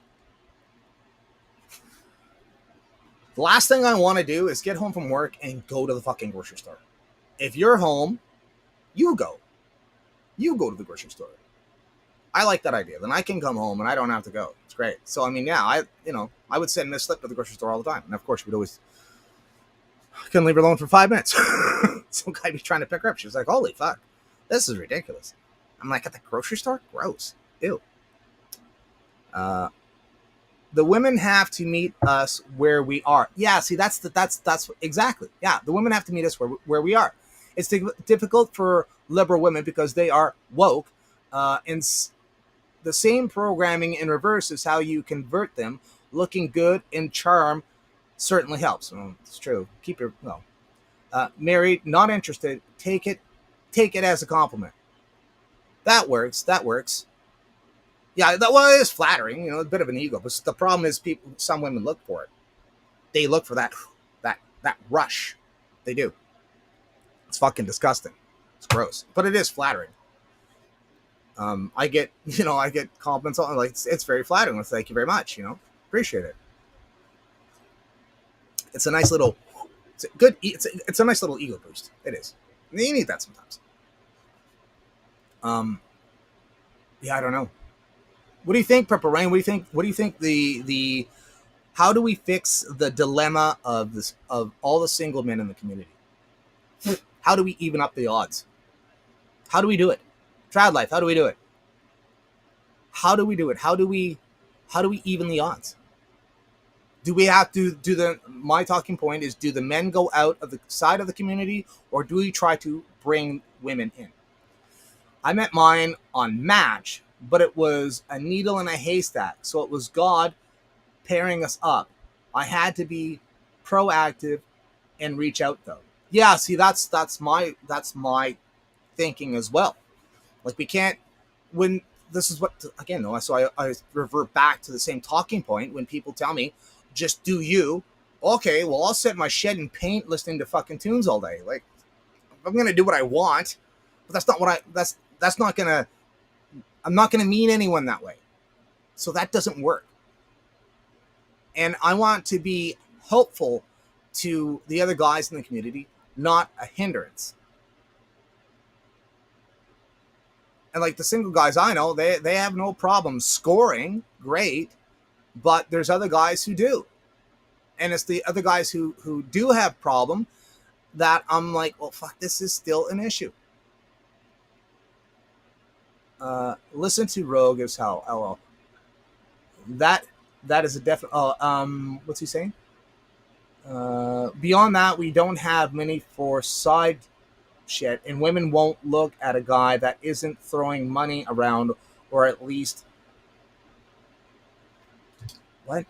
The last thing I want to do is get home from work and go to the fucking grocery store. If you're home, you go. You go to the grocery store. I like that idea. Then I can come home and I don't have to go. It's great. So, I mean, yeah, I would send Miss Slip to the grocery store all the time. And of course, we'd always, I couldn't leave her alone for 5 minutes. Some guy be trying to pick her up. She was like, holy fuck, this is ridiculous. I'm like, at the grocery store? Gross. Ew. The women have to meet us where we are. Yeah, see, that's exactly. Yeah, the women have to meet us where we are. It's difficult for liberal women because they are woke. And the same programming in reverse is how you convert them. Looking good and charm certainly helps. Well, it's true. Keep your married, not interested. Take it as a compliment. That works. Yeah, it is flattering. A bit of an ego. But the problem is, some women look for it. They look for that rush. They do. It's fucking disgusting. It's gross, but it is flattering. I get compliments on, like, it's very flattering. Well, thank you very much. Appreciate it. It's a nice little, it's a nice little ego boost. It is. You need that sometimes. Yeah, I don't know. What do you think, Purple Rain? What do you think the how do we fix the dilemma of all the single men in the community? How do we even up the odds? How do we do it? Trad life, how do we do it? How do we do it? How do we even the odds? Do we have to my talking point is, do the men go out of the side of the community, or do we try to bring women in? I met mine on Match, but it was a needle in a haystack. So it was God pairing us up. I had to be proactive and reach out though. Yeah, see, that's my thinking as well. Like, we can't, when this is what, again, though, so I revert back to the same talking point when people tell me, just do you. Okay, well, I'll sit in my shed and paint listening to fucking tunes all day. Like, I'm going to do what I want, but that's not what that's not going to, I'm not going to mean anyone that way. So that doesn't work. And I want to be helpful to the other guys in the community, not a hindrance. And like the single guys I know, they have no problem scoring, great, but there's other guys who do. And it's the other guys who do have problem that I'm like, well, fuck, this is still an issue. Listen to Rogue as hell. LL. That is a definite. What's he saying? Beyond that, we don't have many for side shit, and women won't look at a guy that isn't throwing money around, or at least what?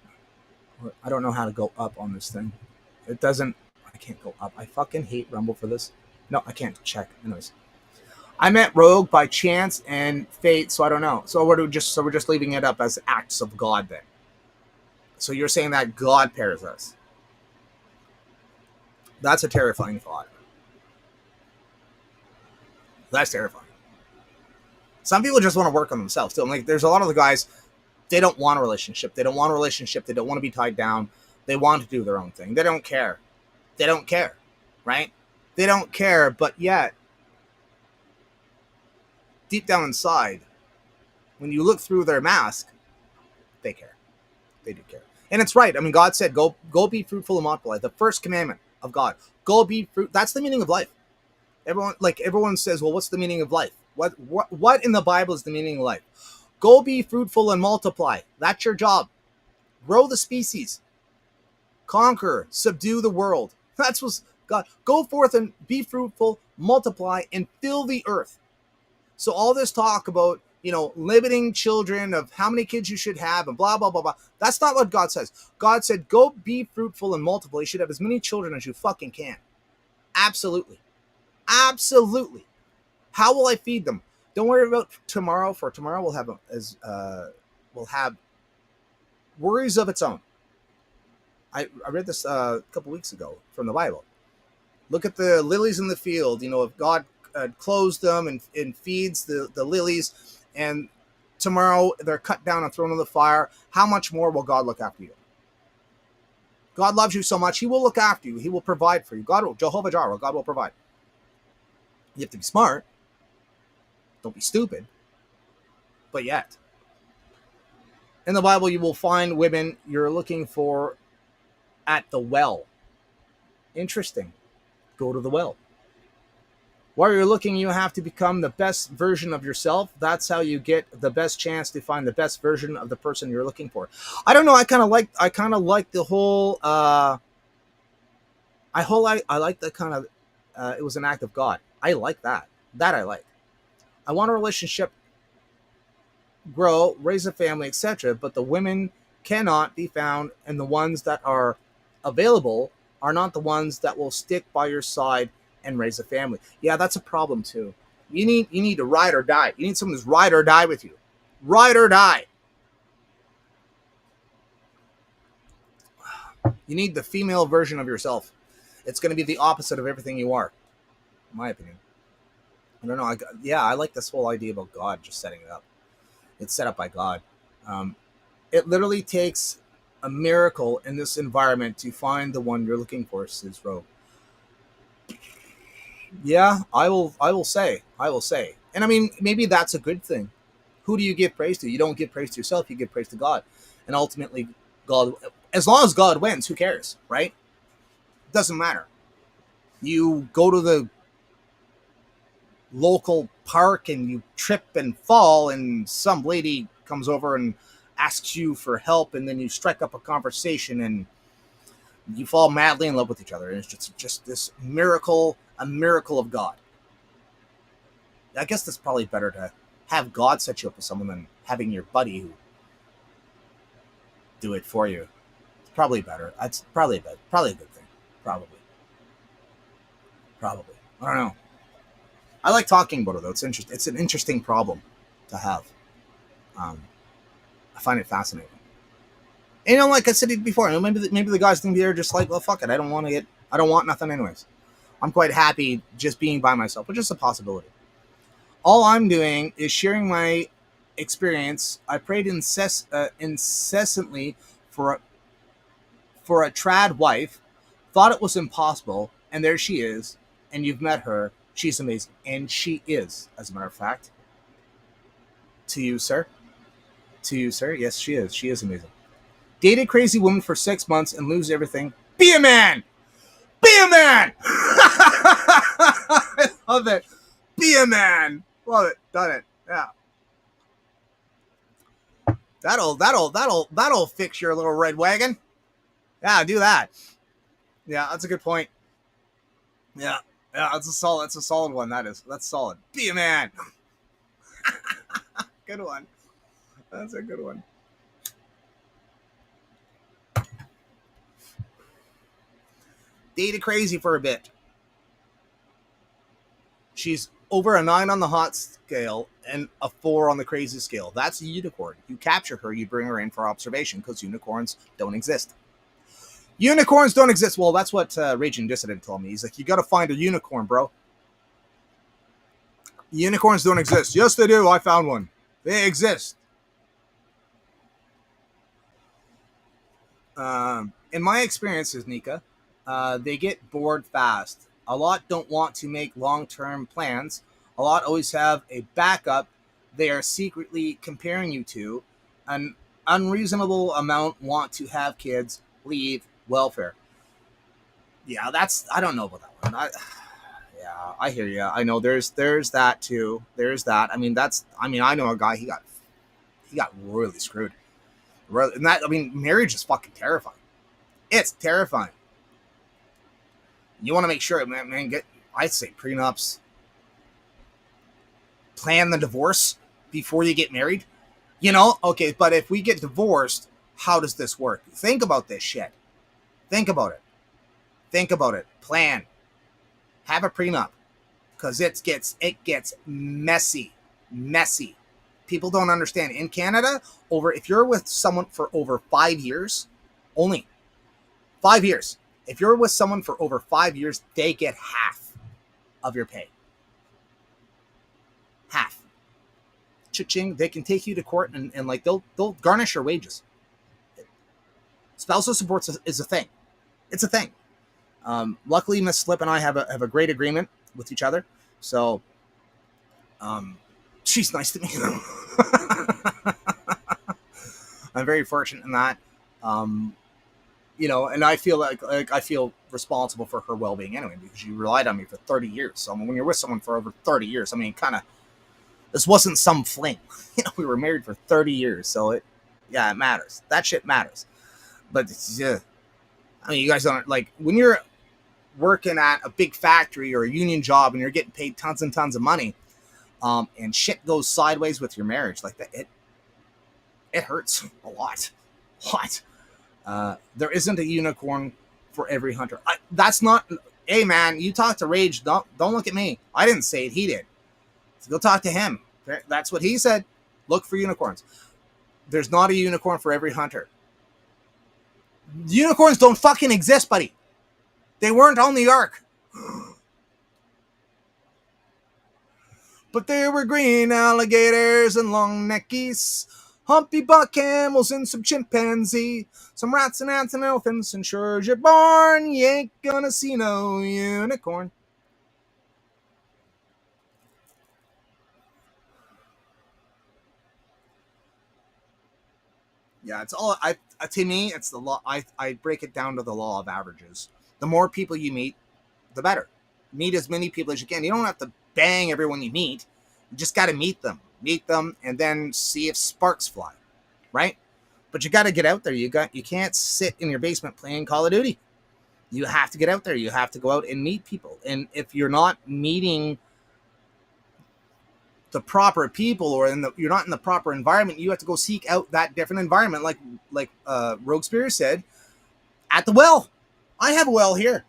I don't know how to go up on this thing. It doesn't. I can't go up. I fucking hate Rumble for this. No, I can't check. Anyways, I met Rogue by chance and fate, so I don't know. So we're just leaving it up as acts of God then. So you're saying that God pairs us? That's a terrifying thought. That's terrifying. Some people just want to work on themselves too. Like, there's a lot of the guys, they don't want a relationship. They don't want a relationship. They don't want to be tied down. They want to do their own thing. They don't care. They don't care, right? They don't care, but yet, deep down inside, when you look through their mask, they care. They do care. And it's right. I mean, God said, go be fruitful and multiply. The first commandment of God. Go be fruit. That's the meaning of life. Everyone says, well, what's the meaning of life? What in the Bible is the meaning of life? Go be fruitful and multiply. That's your job. Grow the species. Conquer, subdue the world. That's what's God. Go forth and be fruitful, multiply, and fill the earth. So all this talk about, limiting children of how many kids you should have and blah, blah, blah, blah. That's not what God says. God said, go be fruitful and multiply. You should have as many children as you fucking can. Absolutely. Absolutely. How will I feed them? Don't worry about tomorrow. For tomorrow, we'll have worries of its own. I read this a couple weeks ago from the Bible. Look at the lilies in the field. If God clothes them and feeds the lilies, and tomorrow they're cut down and thrown in the fire, how much more will God look after you? God loves you so much, he will look after you. He will provide for you. Jehovah Jireh, God will provide. You have to be smart. Don't be stupid. But yet, in the Bible, you will find women you're looking for at the well. Interesting. Go to the well. While you're looking, you have to become the best version of yourself. That's how you get the best chance to find the best version of the person you're looking for. I don't know. I kind of like the whole. I like the kind of. It was an act of God. I like that. That I like. I want a relationship, grow, raise a family, etc. But the women cannot be found, and the ones that are available are not the ones that will stick by your side and raise a family. Yeah, that's a problem too. You need to ride or die. You need someone who's ride or die with you. Ride or die. You need the female version of yourself. It's going to be the opposite of everything you are, in my opinion. I don't know. I like this whole idea about God just setting it up. It's set up by God. It literally takes a miracle in this environment to find the one you're looking for, says Rogue. Yeah, I will say. And I mean, maybe that's a good thing. Who do you give praise to? You don't give praise to yourself, you give praise to God. And ultimately, God, as long as God wins, who cares, right? It doesn't matter. You go to the local park and you trip and fall, and some lady comes over and asks you for help, and then you strike up a conversation and you fall madly in love with each other. And it's just this miracle, a miracle of God. I guess that's probably better to have God set you up with someone than having your buddy who do it for you. It's probably better. That's probably a good thing. Probably. I don't know. I like talking about it though. It's interesting. It's an interesting problem to have. I find it fascinating. And like I said before, maybe the guys think they're just like, well, fuck it. I don't want nothing anyways. I'm quite happy just being by myself, which is a possibility. All I'm doing is sharing my experience. I prayed incessantly for a trad wife, thought it was impossible, and there she is, and you've met her. She's amazing, and she is, as a matter of fact. To you, sir. Yes, she is. She is amazing. Date a crazy woman for 6 months and lose everything. Be a man! Be a man! I love it. Be a man. Love it. Done it. Yeah. That'll fix your little red wagon. Yeah, do that. Yeah, that's a good point. Yeah, yeah, that's a solid one. That's solid. Be a man. Good one. That's a good one. Data crazy for a bit. She's over a 9 on the hot scale and a 4 on the crazy scale. That's a unicorn. You capture her, you bring her in for observation because unicorns don't exist. Unicorns don't exist. Well, that's what Raging Dissident told me. He's like, you got to find a unicorn, bro. Unicorns don't exist. Yes, they do. I found one. They exist. In my experiences, Nika, they get bored fast. A lot don't want to make long-term plans. A lot always have a backup they are secretly comparing you to. An unreasonable amount want to have kids, leave, welfare. Yeah, I don't know about that one. Yeah, I hear you. I know there's that too. There's that. I know a guy, he got really screwed. And marriage is fucking terrifying. It's terrifying. You want to make sure, man, I'd say prenups. Plan the divorce before you get married. Okay, but if we get divorced, how does this work? Think about this shit. Think about it. Plan. Have a prenup. Because it gets messy. Messy. People don't understand. In Canada, if you're with someone for over 5 years, only 5 years. If you're with someone for over 5 years, they get half of your pay. Half. Cha-ching. They can take you to court and they'll garnish your wages. Spousal support is a thing. It's a thing. Luckily, Miss Slip and I have a great agreement with each other. So, she's nice to me. I'm very fortunate in that. And I feel like I feel responsible for her well-being anyway, because she relied on me for 30 years. So when you're with someone for over 30 years, this wasn't some fling. We were married for 30 years. So it matters. That shit matters. But you guys don't, when you're working at a big factory or a union job and you're getting paid tons and tons of money, and shit goes sideways with your marriage like that, it hurts a lot. There isn't a unicorn for every hunter. That's not. Hey man, you talk to Rage. Don't look at me. I didn't say it. He did. So go talk to him. That's what he said. Look for unicorns. There's not a unicorn for every hunter. Unicorns don't fucking exist, buddy. They weren't on the ark. But there were green alligators and long neck geese, humpy buck camels and some chimpanzee, some rats and ants and elephants, and sure as you're born, you ain't gonna see no unicorn. Yeah, it's all, to me, it's the law. I break it down to the law of averages. The more people you meet, the better. Meet as many people as you can. You don't have to bang everyone you meet. You just got to meet them, and then see if sparks fly, right? But you got to get out there. You can't sit in your basement playing Call of Duty. You have to get out there. You have to go out and meet people. And if you're not meeting the proper people, or you're not in the proper environment, you have to go seek out that different environment. Like Rogue Spear said, at the well. I have a well here.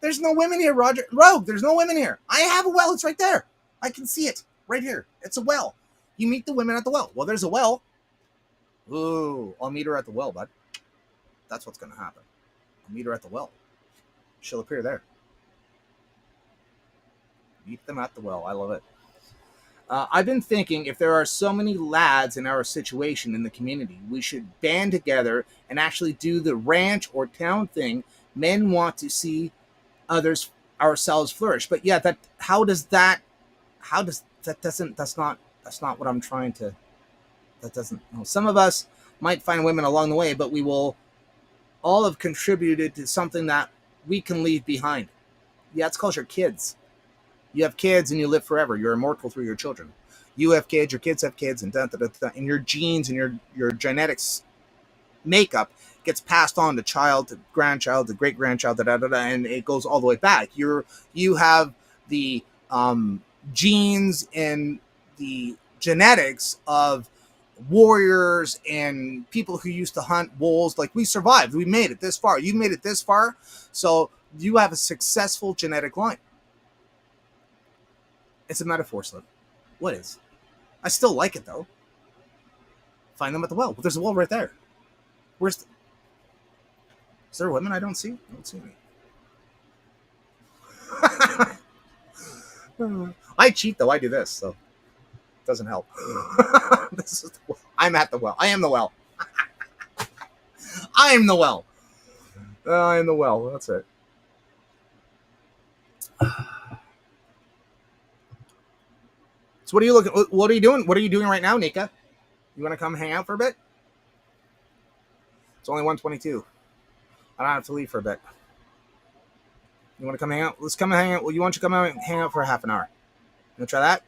There's no women here, Roger. Rogue, there's no women here. I have a well. It's right there. I can see it right here. It's a well. You meet the women at the well. Well, there's a well. Ooh, I'll meet her at the well, bud. That's what's going to happen. I'll meet her at the well. She'll appear there. Meet them at the well. I love it. I've been thinking, if there are so many lads in our situation in the community, we should band together and actually do the ranch or town thing. Men want to see ourselves flourish. But yeah, that's not what I'm trying to, that doesn't, no. Some of us might find women along the way, but we will all have contributed to something that we can leave behind. Yeah, it's called your kids. You have kids and you live forever. You're immortal through your children. You have kids, your kids have kids, and your genes and your genetics makeup gets passed on to child, to grandchild, to great grandchild, and it goes all the way back. You have the genes and the genetics of warriors and people who used to hunt wolves. Like, we survived. We made it this far. You made it this far. So you have a successful genetic line. It's a metaphor, Slip. What is? I still like it, though. Find them at the well. There's a well right there. Is there women I don't see? I don't see any. I cheat, though. I do this, so it doesn't help. This is the well. I'm at the well. I am the well. I am the well. I am the well. That's it. So what are you looking? What are you doing? What are you doing right now, Nika? You want to come hang out for a bit? It's only 1:22. I don't have to leave for a bit. You want to come hang out? Let's come and hang out. Well, you want to come out and hang out for half an hour? You want to try that?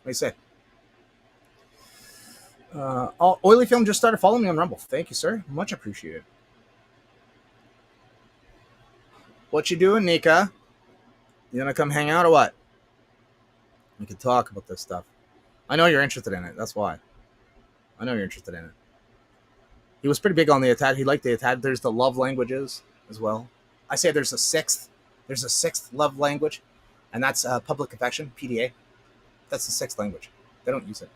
What do you say? Oily Film just started following me on Rumble. Thank you, sir. Much appreciated. What you doing, Nika? You want to come hang out or what? We can talk about this stuff. I know you're interested in it. That's why. I know you're interested in it. He was pretty big on the attack. He liked the attack. There's the love languages as well. I say there's a sixth. There's a sixth love language, and that's public affection, PDA. That's the sixth language. They don't use it.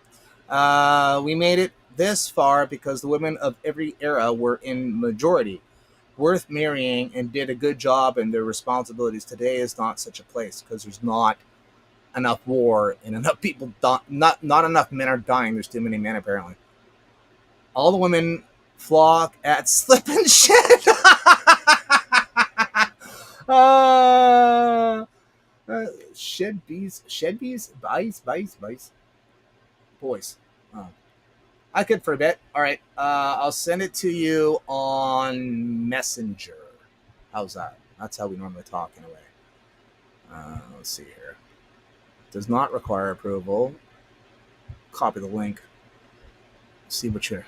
We made it this far because the women of every era were in majority, worth marrying, and did a good job in their responsibilities. Today is not such a place because there's not enough war and enough people. Not enough men are dying. There's too many men apparently. All the women flock at Slip and Shed. Shed bees, boys. Oh. I could for a bit. All right, I'll send it to you on Messenger. How's that? That's how we normally talk in a way. Let's see here. Does not require approval. Copy the link. See what you're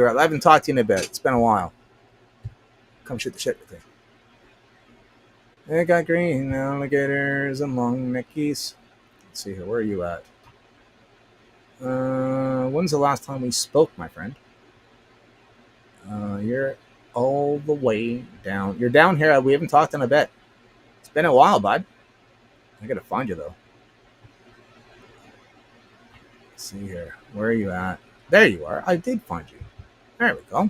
at. I haven't talked to you in a bit. It's been a while. Come shoot the shit with me. They got green alligators among the keys. Let's see here. Where are you at? When's the last time we spoke, my friend? You're all the way down. You're down here. We haven't talked in a bit. It's been a while, bud. I gotta find you though. Let's see here. Where are you at? There you are. I did find you. There we go.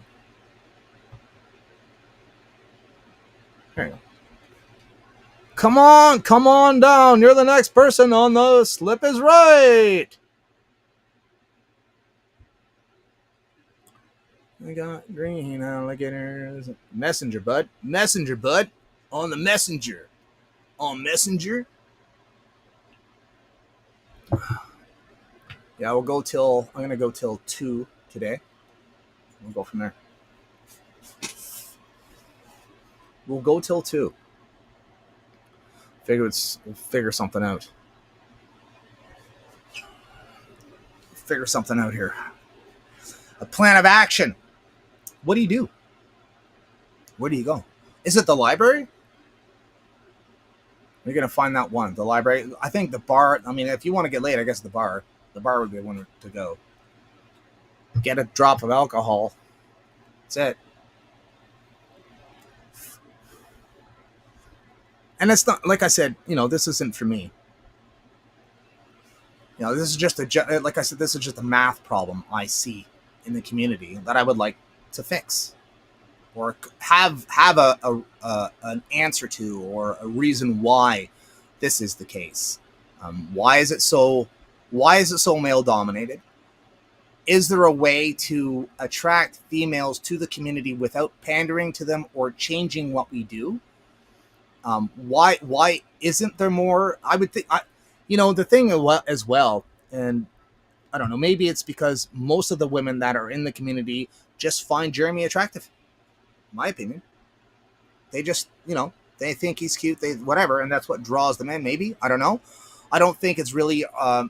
There you go. Come on down. You're the next person on the Slip is Right. I got green alligators. Messenger, bud. Messenger, bud. On the messenger. On Messenger. Yeah, I'm going to go till 2 today. We'll go from there. We'll go till 2. We'll figure something out. Figure something out here. A plan of action. What do you do? Where do you go? Is it the library? You're going to find that one. The library. I think the bar. I mean, if you want to get late, I guess the bar. The bar would be one to go. Get a drop of alcohol. That's it. And it's not, like I said, this isn't for me. This is just like I said, this is just a math problem I see in the community that I would like to fix, or have an answer to, or a reason why this is the case. Why is it so male dominated? Is there a way to attract females to the community without pandering to them or changing what we do? Why isn't there more? I would think, the thing as well, and I don't know, maybe it's because most of the women that are in the community just find Jeremy attractive. In my opinion. They just, they think he's cute, whatever, and that's what draws them in, maybe. I don't know. I don't think it's really,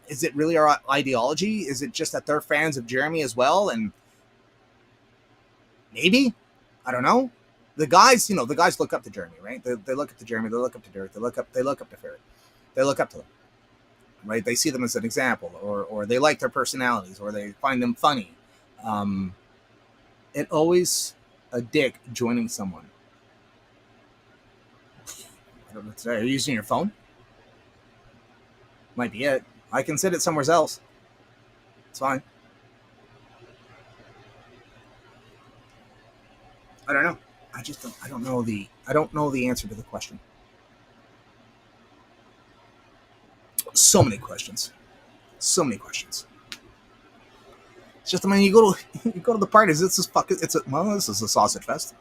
is it really our ideology? Is it just that they're fans of Jeremy as well? And Maybe. I don't know. The guys, the guys look up to Jeremy, right? They look up to Jeremy. They look up to Derek. They look up to Ferret. They look up to them, right? They see them as an example, or they like their personalities, or they find them funny. It always a dick joining someone. I don't know what to say. Are you using your phone? Might be it. I can sit it somewhere else. It's fine. I don't know. I don't know the answer to the question. So many questions. It's just, you go to the parties. This is a sausage fest.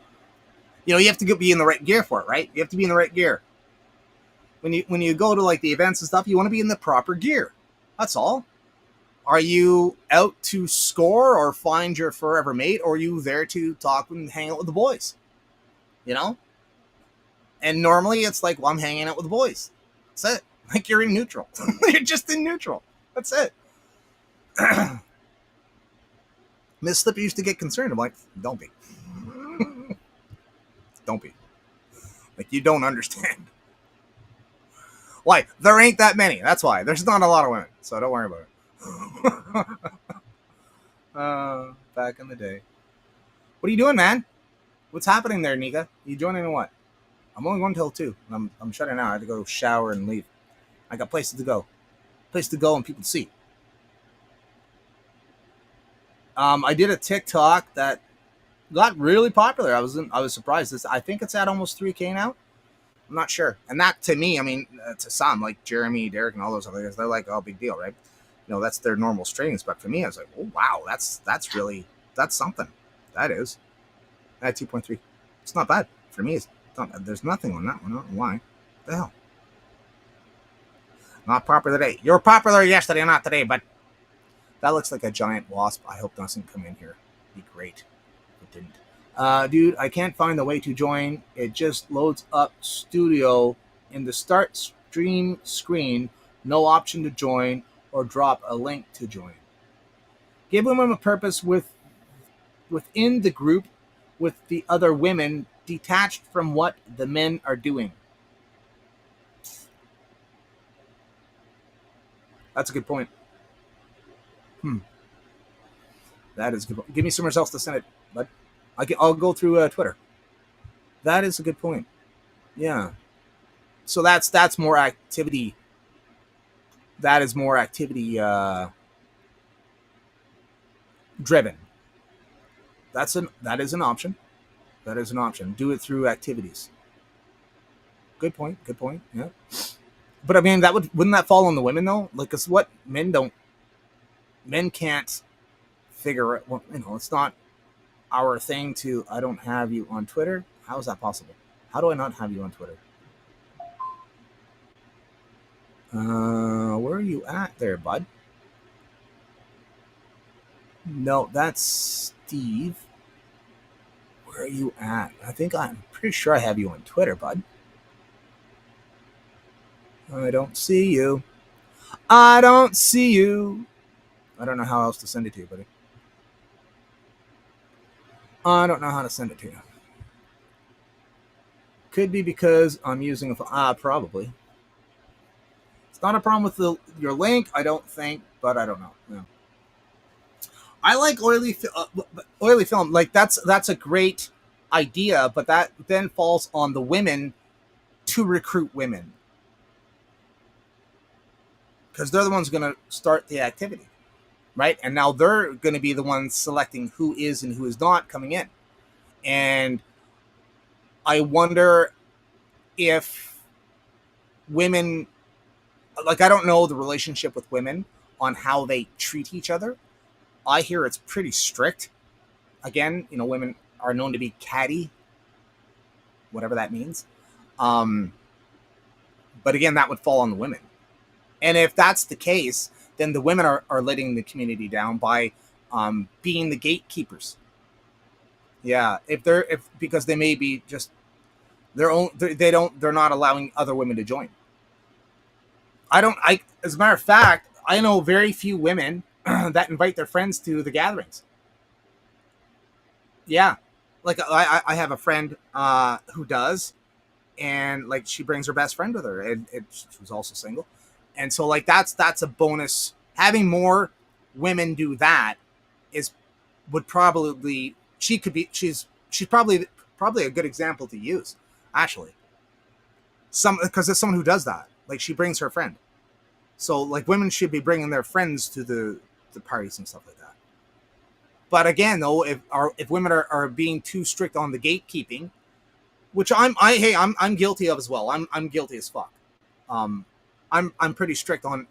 You have to be in the right gear for it, right? You have to be in the right gear. When you go to like the events and stuff, you want to be in the proper gear. That's all. Are you out to score or find your forever mate, or are you there to talk and hang out with the boys? And normally it's like, well, I'm hanging out with the boys. That's it. Like, you're in neutral. You're just in neutral. That's it. Miss Slipper used to get concerned. I'm like, don't be. Don't be. Like, you don't understand. Why? There ain't that many. That's why. There's not a lot of women. So don't worry about it. Back in the day. What are you doing, man? What's happening there, Nika? You joining in what? I'm only going till 2. I'm shutting out. I had to go shower and leave. I got places to go. And people to see. I did a TikTok that got really popular. I was surprised. I think it's at almost 3K now. I'm not sure. And that, to me, I mean, to some, like Jeremy, Derek, and all those other guys, they're like, oh, big deal, right? That's their normal streams. But for me, I was like, oh, wow, that's something. That is. At 2.3. It's not bad. For me, it's not, there's nothing on that one. I don't know why. What the hell? Not popular today. You were popular yesterday, not today, but that looks like a giant wasp. I hope doesn't come in here. It'd be great. It didn't. Dude, I can't find the way to join. It just loads up studio in the start stream screen. No option to join or drop a link to join. Give women a purpose within the group with the other women, detached from what the men are doing. That's a good point. That is a good point. Give me somewhere else to send it, bud. I'll go through Twitter. That is a good point. Yeah. So that's more activity. That is more activity driven. That is an option. That is an option. Do it through activities. Good point. Yeah. But I mean, wouldn't that fall on the women though? Like, it's what men can't figure it. Well, it's not our thing to. I don't have you on Twitter. How is that possible? How do I not have you on Twitter? Where are you at there, bud? No, that's Steve. Where are you at? I'm pretty sure I have you on Twitter, bud. I don't see you. I don't know how else to send it to you, buddy. I don't know how to send it to you. Could be because I'm using a phone. Probably. It's not a problem with your link, I don't think, but I don't know. No. I like oily film. Like, that's a great idea, but that then falls on the women to recruit women. Because they're the ones going to start the activity, right? And now they're going to be the ones selecting who is and who is not coming in. And I wonder if women, like, I don't know the relationship with women on how they treat each other. I hear it's pretty strict. Again, women are known to be catty, whatever that means. But again, that would fall on the women. And if that's the case, then the women are letting the community down by being the gatekeepers. Yeah, because they may be just their own. They're not allowing other women to join. As a matter of fact, I know very few women that invite their friends to the gatherings. Yeah, like I have a friend who does, and like she brings her best friend with her, and she was also single, and so like that's a bonus. Having more women do that would probably she's probably a good example to use, actually. Because it's someone who does that. Like she brings her friend, so like women should be bringing their friends to the parties and stuff like that. But again, though, if women are being too strict on the gatekeeping, which I'm guilty of as well. I'm guilty as fuck. I'm pretty strict on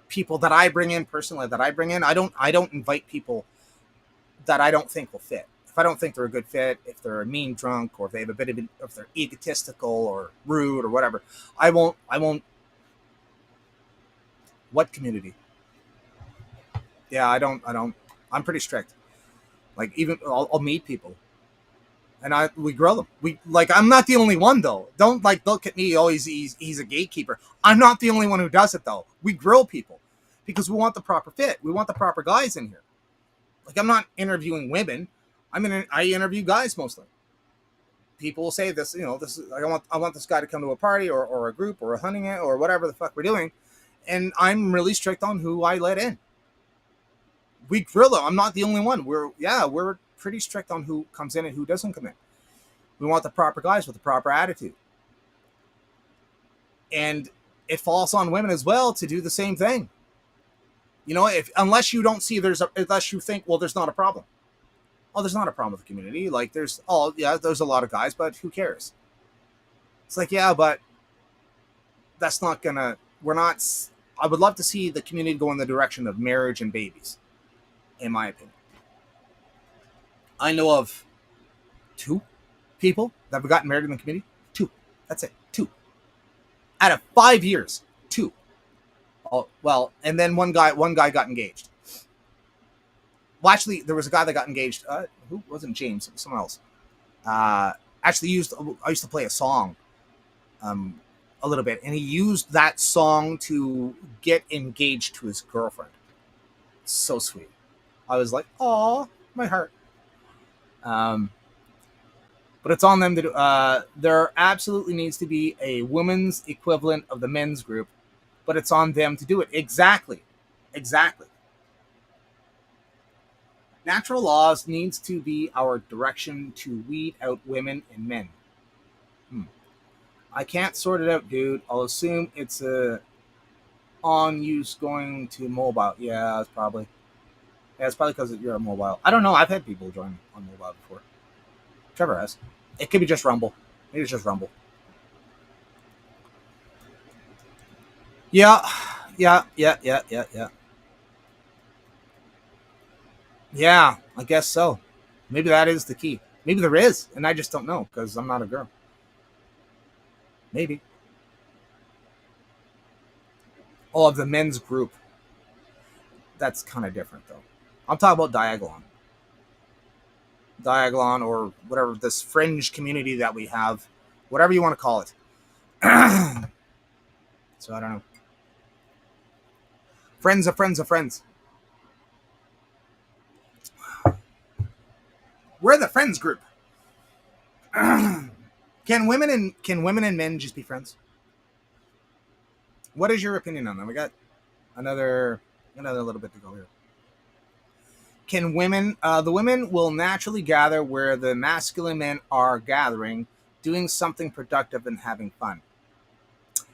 people that I bring in personally. I don't invite people that I don't think will fit. If I don't think they're a good fit, if they're a mean drunk, or if they have if they're egotistical or rude or whatever, I won't. What community? Yeah, I don't. I'm pretty strict. Like even I'll meet people, and we grill them. I'm not the only one though. Don't like look at me. Oh, he's a gatekeeper. I'm not the only one who does it though. We grill people because we want the proper fit. We want the proper guys in here. Like I'm not interviewing women. I interview guys mostly. People will say this. This is I want this guy to come to a party or a group or a hunting or whatever the fuck we're doing, and I'm really strict on who I let in. We grill them. I'm not the only one. We're pretty strict on who comes in and who doesn't come in. We want the proper guys with the proper attitude. And it falls on women as well to do the same thing. Unless you don't see unless you think, well, there's not a problem. Oh, there's not a problem with the community. Like there's a lot of guys, but who cares? It's like, yeah, but that's not gonna, I would love to see the community go in the direction of marriage and babies. In my opinion, I know of 2 people that have gotten married in the community. 2. That's it. 2. Out of 5 years, 2. Oh, well, and then one guy got engaged. Well, actually, there was a guy that got engaged. Who wasn't James? It was someone else. Actually, I used to play a song, a little bit, and he used that song to get engaged to his girlfriend. So sweet. I was like, "Aw, my heart." But it's on them to do. There absolutely needs to be a women's equivalent of the men's group, but it's on them to do it. Exactly. Natural laws needs to be our direction to weed out women and men. I can't sort it out, dude. I'll assume it's on use going to mobile. Yeah, it's probably. Yeah, it's probably because you're on mobile. I don't know. I've had people join on mobile before. Trevor has. It could be just Rumble. Maybe it's just Rumble. Yeah. Yeah, I guess so. Maybe that is the key. Maybe there is, and I just don't know because I'm not a girl. Maybe. Oh, of the men's group. That's kind of different, though. I'm talking about Diagolon or whatever, this fringe community that we have, whatever you want to call it. So I don't know. Friends of friends of friends. We're the friends group. Can women and men just be friends? What is your opinion on that? We got another little bit to go here. Can women, the women will naturally gather where the masculine men are gathering, doing something productive and having fun.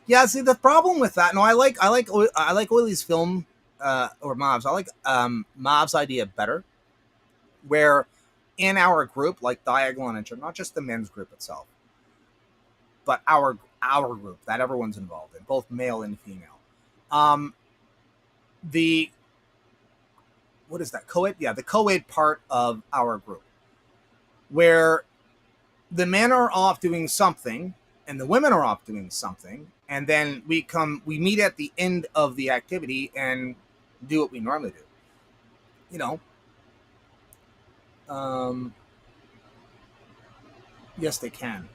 Yeah, see the problem with that. No, I like Oiley's film or Mavs. I like Mav's idea better, where in our group, like Diagolon and not just the men's group itself, but our group that everyone's involved in, both male and female. What is that? Co-ed? Yeah, the co-ed part of our group, where the men are off doing something and the women are off doing something, and then we meet at the end of the activity and do what we normally do. Yes, they can.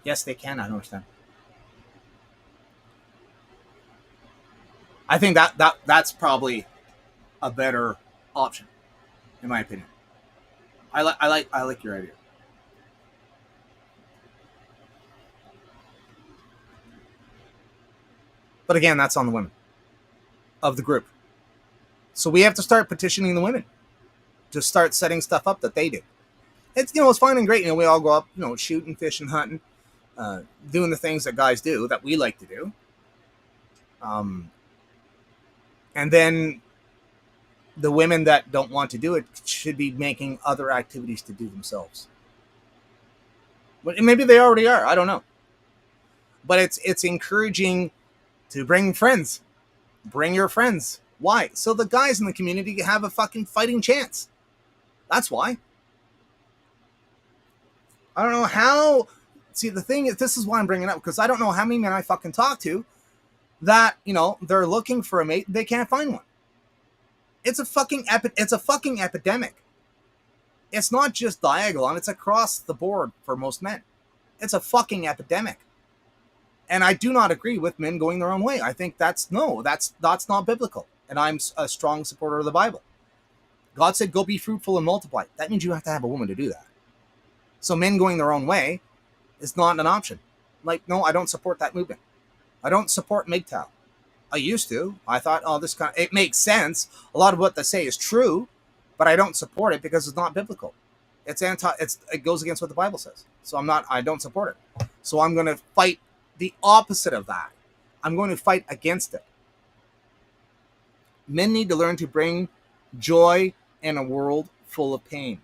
Yes, they can. I don't understand. I think that's probably a better option. in my opinion. I like your idea. But again, that's on the women of the group. So we have to start petitioning the women to start setting stuff up that they do. It's, you know, it's fine and great. You know, we all go up, you know, shooting, fishing, hunting, doing the things that guys do that we like to do. And then the women that don't want to do it should be making other activities to do themselves. But maybe they already are. I don't know. But it's encouraging to bring friends. Bring your friends. Why? So the guys in the community have a fucking fighting chance. That's why. I don't know how. See, the thing is, this is why I'm bringing it up, because I don't know how many men I fucking talk to that, you know, they're looking for a mate, they can't find one. It's a fucking epidemic. It's not just Diagolon, it's across the board for most men. It's a fucking epidemic. And I do not agree with men going their own way. I think that's not biblical. And I'm a strong supporter of the Bible. God said, go be fruitful and multiply. That means you have to have a woman to do that. So men going their own way is not an option. Like, no, I don't support that movement. I don't support MGTOW. I used to. I thought, oh, it makes sense. A lot of what they say is true, but I don't support it because it's not biblical. It goes against what the Bible says. So I don't support it. So I'm going to fight the opposite of that. I'm going to fight against it. Men need to learn to bring joy in a world full of pain.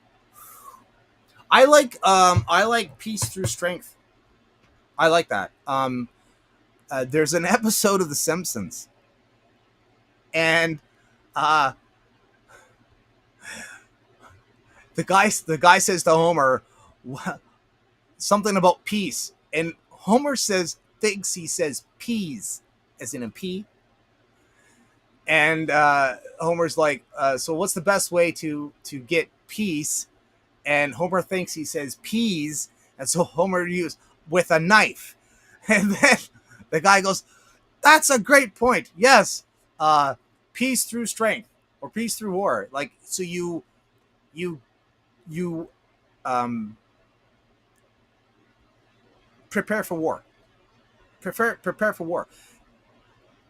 I like peace through strength. I like that. There's an episode of The Simpsons, and the guy says to Homer something about peace, and Homer thinks he says peas, as in a pea. And Homer's like, so what's the best way to get peace? And Homer thinks he says peas, and so Homer used with a knife. And then the guy goes, that's a great point. Yes, peace through strength, or peace through war. Like, so you prepare for war. Prepare for war.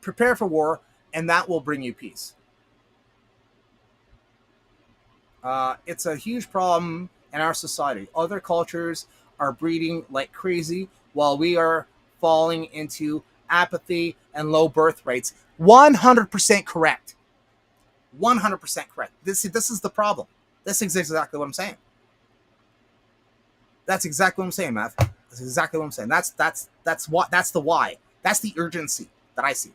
Prepare for war, and that will bring you peace. It's a huge problem in our society. Other cultures are breeding like crazy while we are falling into apathy and low birth rates. 100% correct. 100% correct. This is the problem. This is exactly what I'm saying. That's exactly what I'm saying, Matt. That's exactly what I'm saying. That's the why. That's the urgency that I see.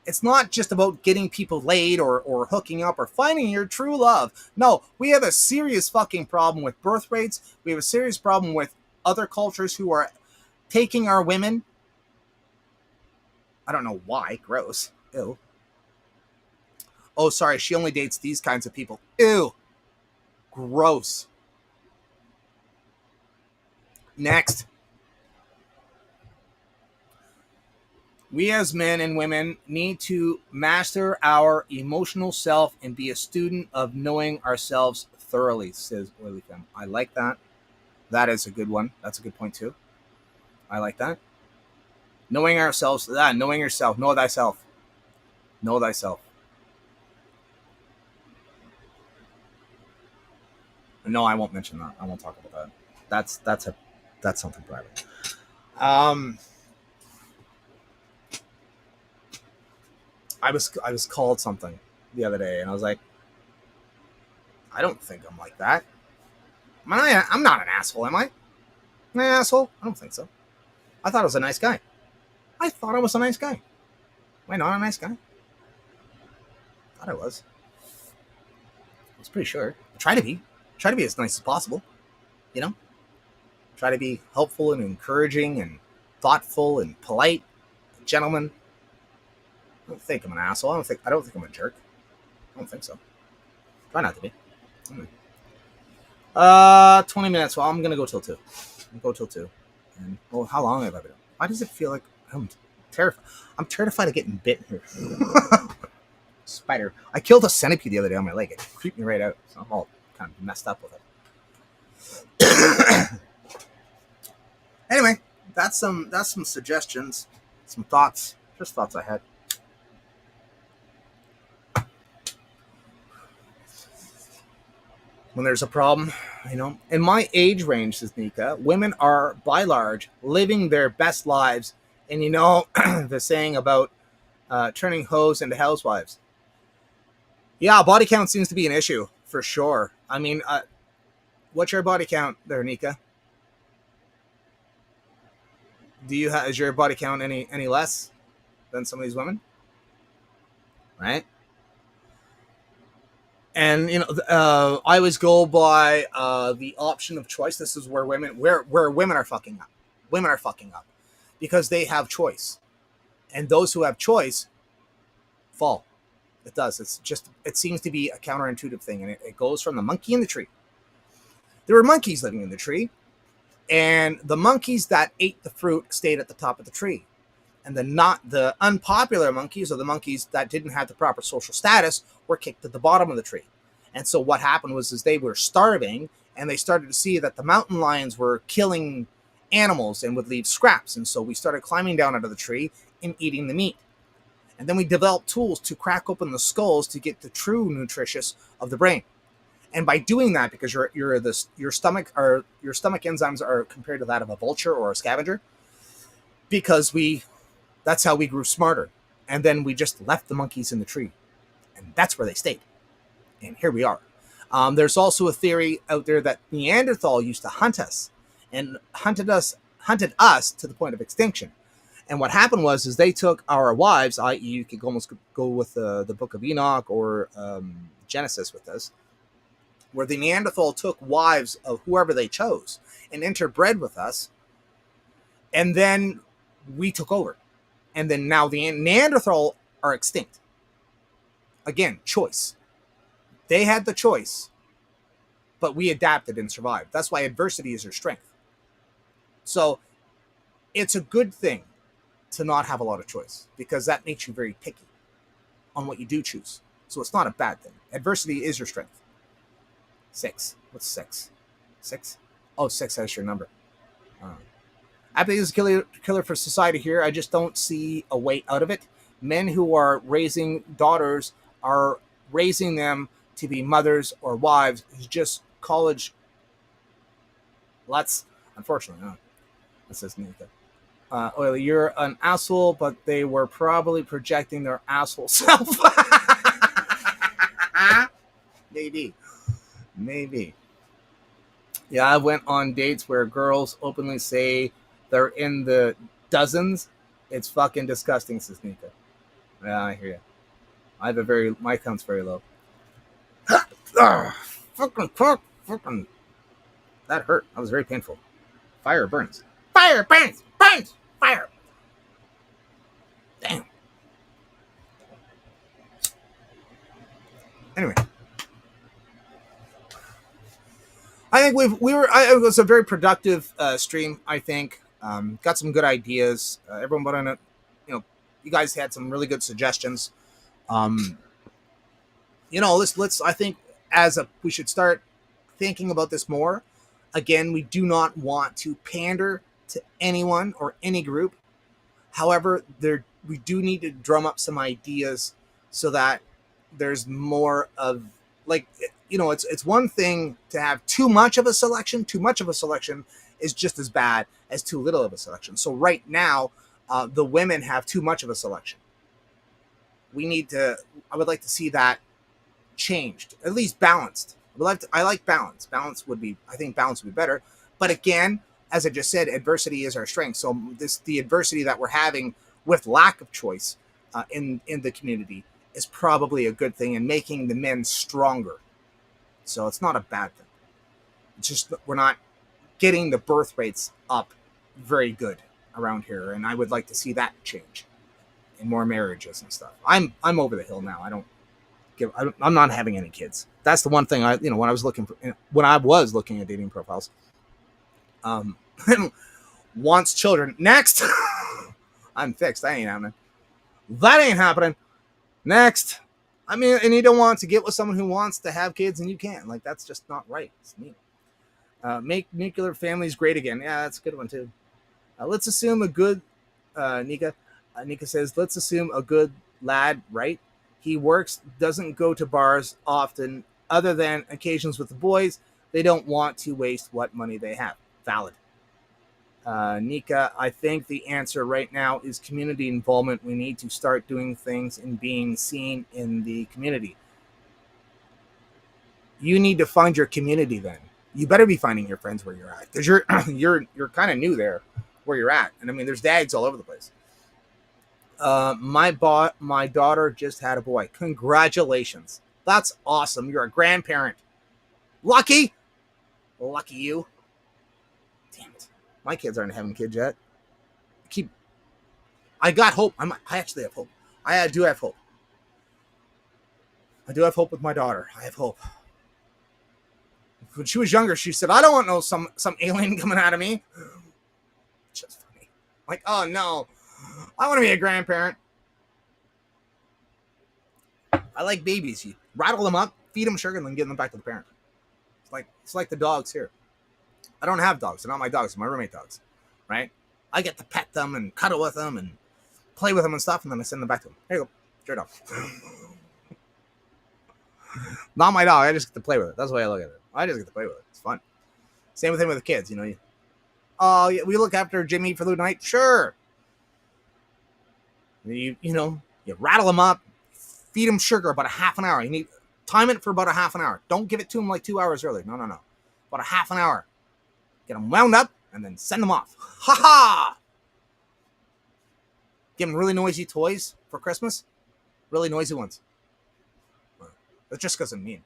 It's not just about getting people laid or hooking up or finding your true love. No, we have a serious fucking problem with birth rates. We have a serious problem with other cultures who are taking our women. I don't know why. Gross. Ew. Oh, sorry. She only dates these kinds of people. Ew. Gross. Next. We as men and women need to master our emotional self and be a student of knowing ourselves thoroughly, says Oily Femme. I like that. That is a good one. That's a good point too. I like that. Knowing ourselves, knowing yourself, know thyself. Know thyself. No, I won't mention that. I won't talk about that. That's something private. I was called something the other day, and I was like, I don't think I'm like that. I'm not an asshole, am I? Am I an asshole? I don't think so. I thought I was a nice guy. I thought I was a nice guy. Am I not a nice guy? I thought I was. I was pretty sure. I try to be. Try to be as nice as possible. You know? Try to be helpful and encouraging and thoughtful and polite. Gentleman. I don't think I'm an asshole. I don't think I'm a jerk. I don't think so. Try not to be. 20 minutes. Well, I'm gonna go till 2. I'll go till 2. And well, how long have I been? Why does it feel like I'm terrified? I'm terrified of getting bitten here. spider. I killed a centipede the other day on my leg. It creeped me right out. So I'm all kind of messed up with it. Anyway, that's some suggestions, some thoughts, just thoughts I had. When there's a problem, in my age range, says Nika, women are by large living their best lives. And the saying about turning hoes into housewives. Yeah, body count seems to be an issue for sure. I mean, what's your body count there, Nika? Is your body count any less than some of these women? Right? And I always go by the option of choice. This is where women are fucking up. Women are fucking up because they have choice, and those who have choice fall. It does. It seems to be a counterintuitive thing, and it goes from the monkey in the tree. There were monkeys living in the tree, and the monkeys that ate the fruit stayed at the top of the tree. And the unpopular monkeys, or the monkeys that didn't have the proper social status, were kicked at the bottom of the tree. And so what happened was they were starving, and they started to see that the mountain lions were killing animals and would leave scraps. And so we started climbing down out of the tree and eating the meat. And then we developed tools to crack open the skulls to get the true nutritious of the brain. And by doing that, because your stomach enzymes are compared to that of a vulture or a scavenger, because that's how we grew smarter. And then we just left the monkeys in the tree. And that's where they stayed. And here we are. There's also a theory out there that Neanderthal used to hunt us and hunted us to the point of extinction. And what happened was they took our wives, i.e. you could almost go with the Book of Enoch or Genesis with this, where the Neanderthal took wives of whoever they chose and interbred with us. And then we took over. And then now the Neanderthal are extinct. Again, choice. They had the choice, but we adapted and survived. That's why adversity is your strength. So it's a good thing to not have a lot of choice, because that makes you very picky on what you do choose. So it's not a bad thing. Adversity is your strength. 6. What's 6? 6? Oh, 6 has your number. I think it's a killer for society here. I just don't see a way out of it. Men who are raising daughters are raising them to be mothers or wives. It's just college. Unfortunately, no. That says Nika. Oily, you're an asshole, but they were probably projecting their asshole self. Maybe. Yeah, I went on dates where girls openly say they're in the dozens. It's fucking disgusting, says Nika. Yeah, I hear you. My count's very low. Fucking cock. Fucking. That hurt. That was very painful. Fire burns. Fire burns. Burns. Fire. Damn. Anyway. I think it was a very productive stream, I think. Got some good ideas. Everyone put on it. You guys had some really good suggestions. Let's. I think we should start thinking about this more. Again, we do not want to pander to anyone or any group. However, we do need to drum up some ideas so that there's more of it's one thing to have too much of a selection. Too much of a selection is just as bad as too little of a selection. So right now, the women have too much of a selection. I would like to see that changed, at least balanced. I like balance. I think balance would be better. But again, as I just said, adversity is our strength. So the adversity that we're having with lack of choice in the community is probably a good thing and making the men stronger. So it's not a bad thing. It's just we're not getting the birth rates up very good around here, and I would like to see that change in more marriages and stuff. I'm over the hill now. I'm not having any kids. That's the one thing when I was looking at dating profiles. Wants children. Next. I'm fixed. That ain't happening. Next. I mean, and you don't want to get with someone who wants to have kids and you can't. Like, that's just not right. It's neat. Make nuclear families great again. Yeah, that's a good one too. Let's assume a good, Nika says, let's assume a good lad, right? He works, doesn't go to bars often, other than occasions with the boys. They don't want to waste what money they have. Valid. Nika, I think the answer right now is community involvement. We need to start doing things and being seen in the community. You need to find your community then. You better be finding your friends where you're at, because you're kind of new there where you're at. And I mean, there's dads all over the place. My daughter just had a boy. Congratulations. That's awesome. You're a grandparent. Lucky you. Damn it. My kids aren't having kids yet. I got hope. I actually have hope. I do have hope. I do have hope with my daughter. I have hope. When she was younger, she said, I don't want some alien coming out of me. Just funny. Like, oh no. I want to be a grandparent. I like babies. You rattle them up, feed them sugar, and then give them back to the parent. It's like the dogs here. I don't have dogs. They're not my dogs. They're my roommate dogs, right? I get to pet them and cuddle with them and play with them and stuff, and then I send them back to them. Here you go. Straight up. Not my dog. I just get to play with it. That's the way I look at it. I just get to play with it. It's fun. Same thing with the kids, you know. Oh, yeah, we look after Jimmy for the night. Sure. You rattle them up, feed them sugar about a half an hour. You need time it for about a half an hour. Don't give it to them like 2 hours early. No. About a half an hour. Get them wound up and then send them off. Ha ha! Give them really noisy toys for Christmas. Really noisy ones. That's just because I'm mean.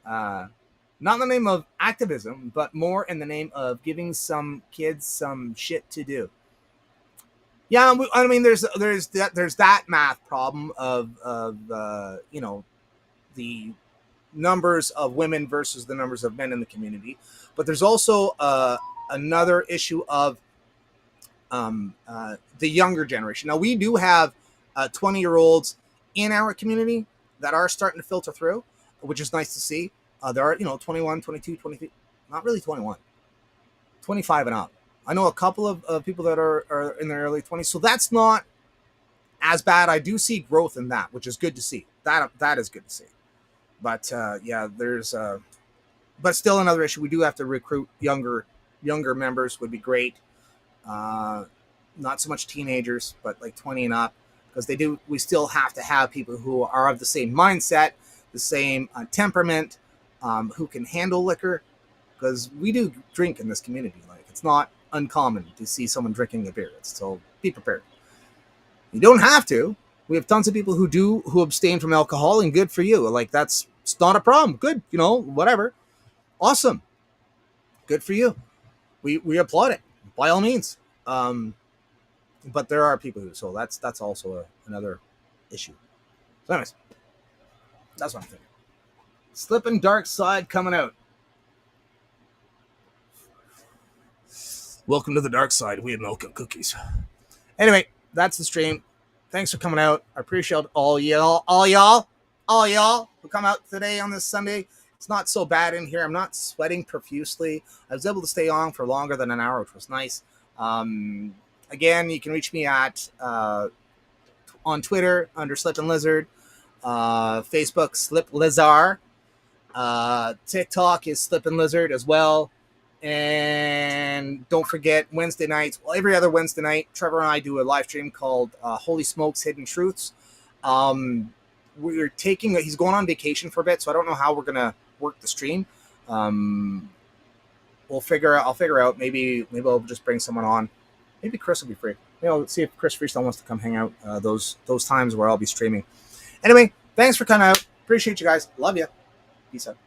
Not in the name of activism, but more in the name of giving some kids some shit to do. Yeah, I mean, there's that math problem of the numbers of women versus the numbers of men in the community, but there's also another issue of the younger generation. Now, we do have 20-year-olds in our community that are starting to filter through, which is nice to see. There are 21, 22, 23, not really 21, 25 and up. I know a couple of people that are in their early 20s, so that's not as bad. I do see growth in that, which is good to see. That is good to see. But there's but still another issue. We do have to recruit younger members. Would be great. Not so much teenagers, but like 20 and up, because we still have to have people who are of the same mindset, the same temperament, who can handle liquor, because we do drink in this community. Like, it's not uncommon to see someone drinking a beer. So be prepared. You don't have to. We have tons of people who abstain from alcohol, and good for you. Like, it's not a problem. Good, whatever. Awesome. Good for you. We applaud it by all means. But there are people who, so that's also another issue. So anyways, that's what I'm thinking. Slippin' Dark Side coming out. Welcome to the dark side. We have milk and cookies. Anyway, that's the stream. Thanks for coming out. I appreciate all y'all who come out today on this Sunday. It's not so bad in here. I'm not sweating profusely. I was able to stay on for longer than an hour, which was nice. Again, you can reach me at on Twitter under Slippin' Lizard, Facebook Slip Lizard, TikTok is Slippin' Lizard as well. And don't forget Wednesday nights. Well, every other Wednesday night, Trevor and I do a live stream called Holy Smokes Hidden Truths. He's going on vacation for a bit, so I don't know how we're gonna work the stream. I'll figure out. Maybe I'll just bring someone on. Maybe Chris will be free. Let's see if Chris Freestyle wants to come hang out those times where I'll be streaming. Anyway, thanks for coming out. Appreciate you guys. Love you. Peace out.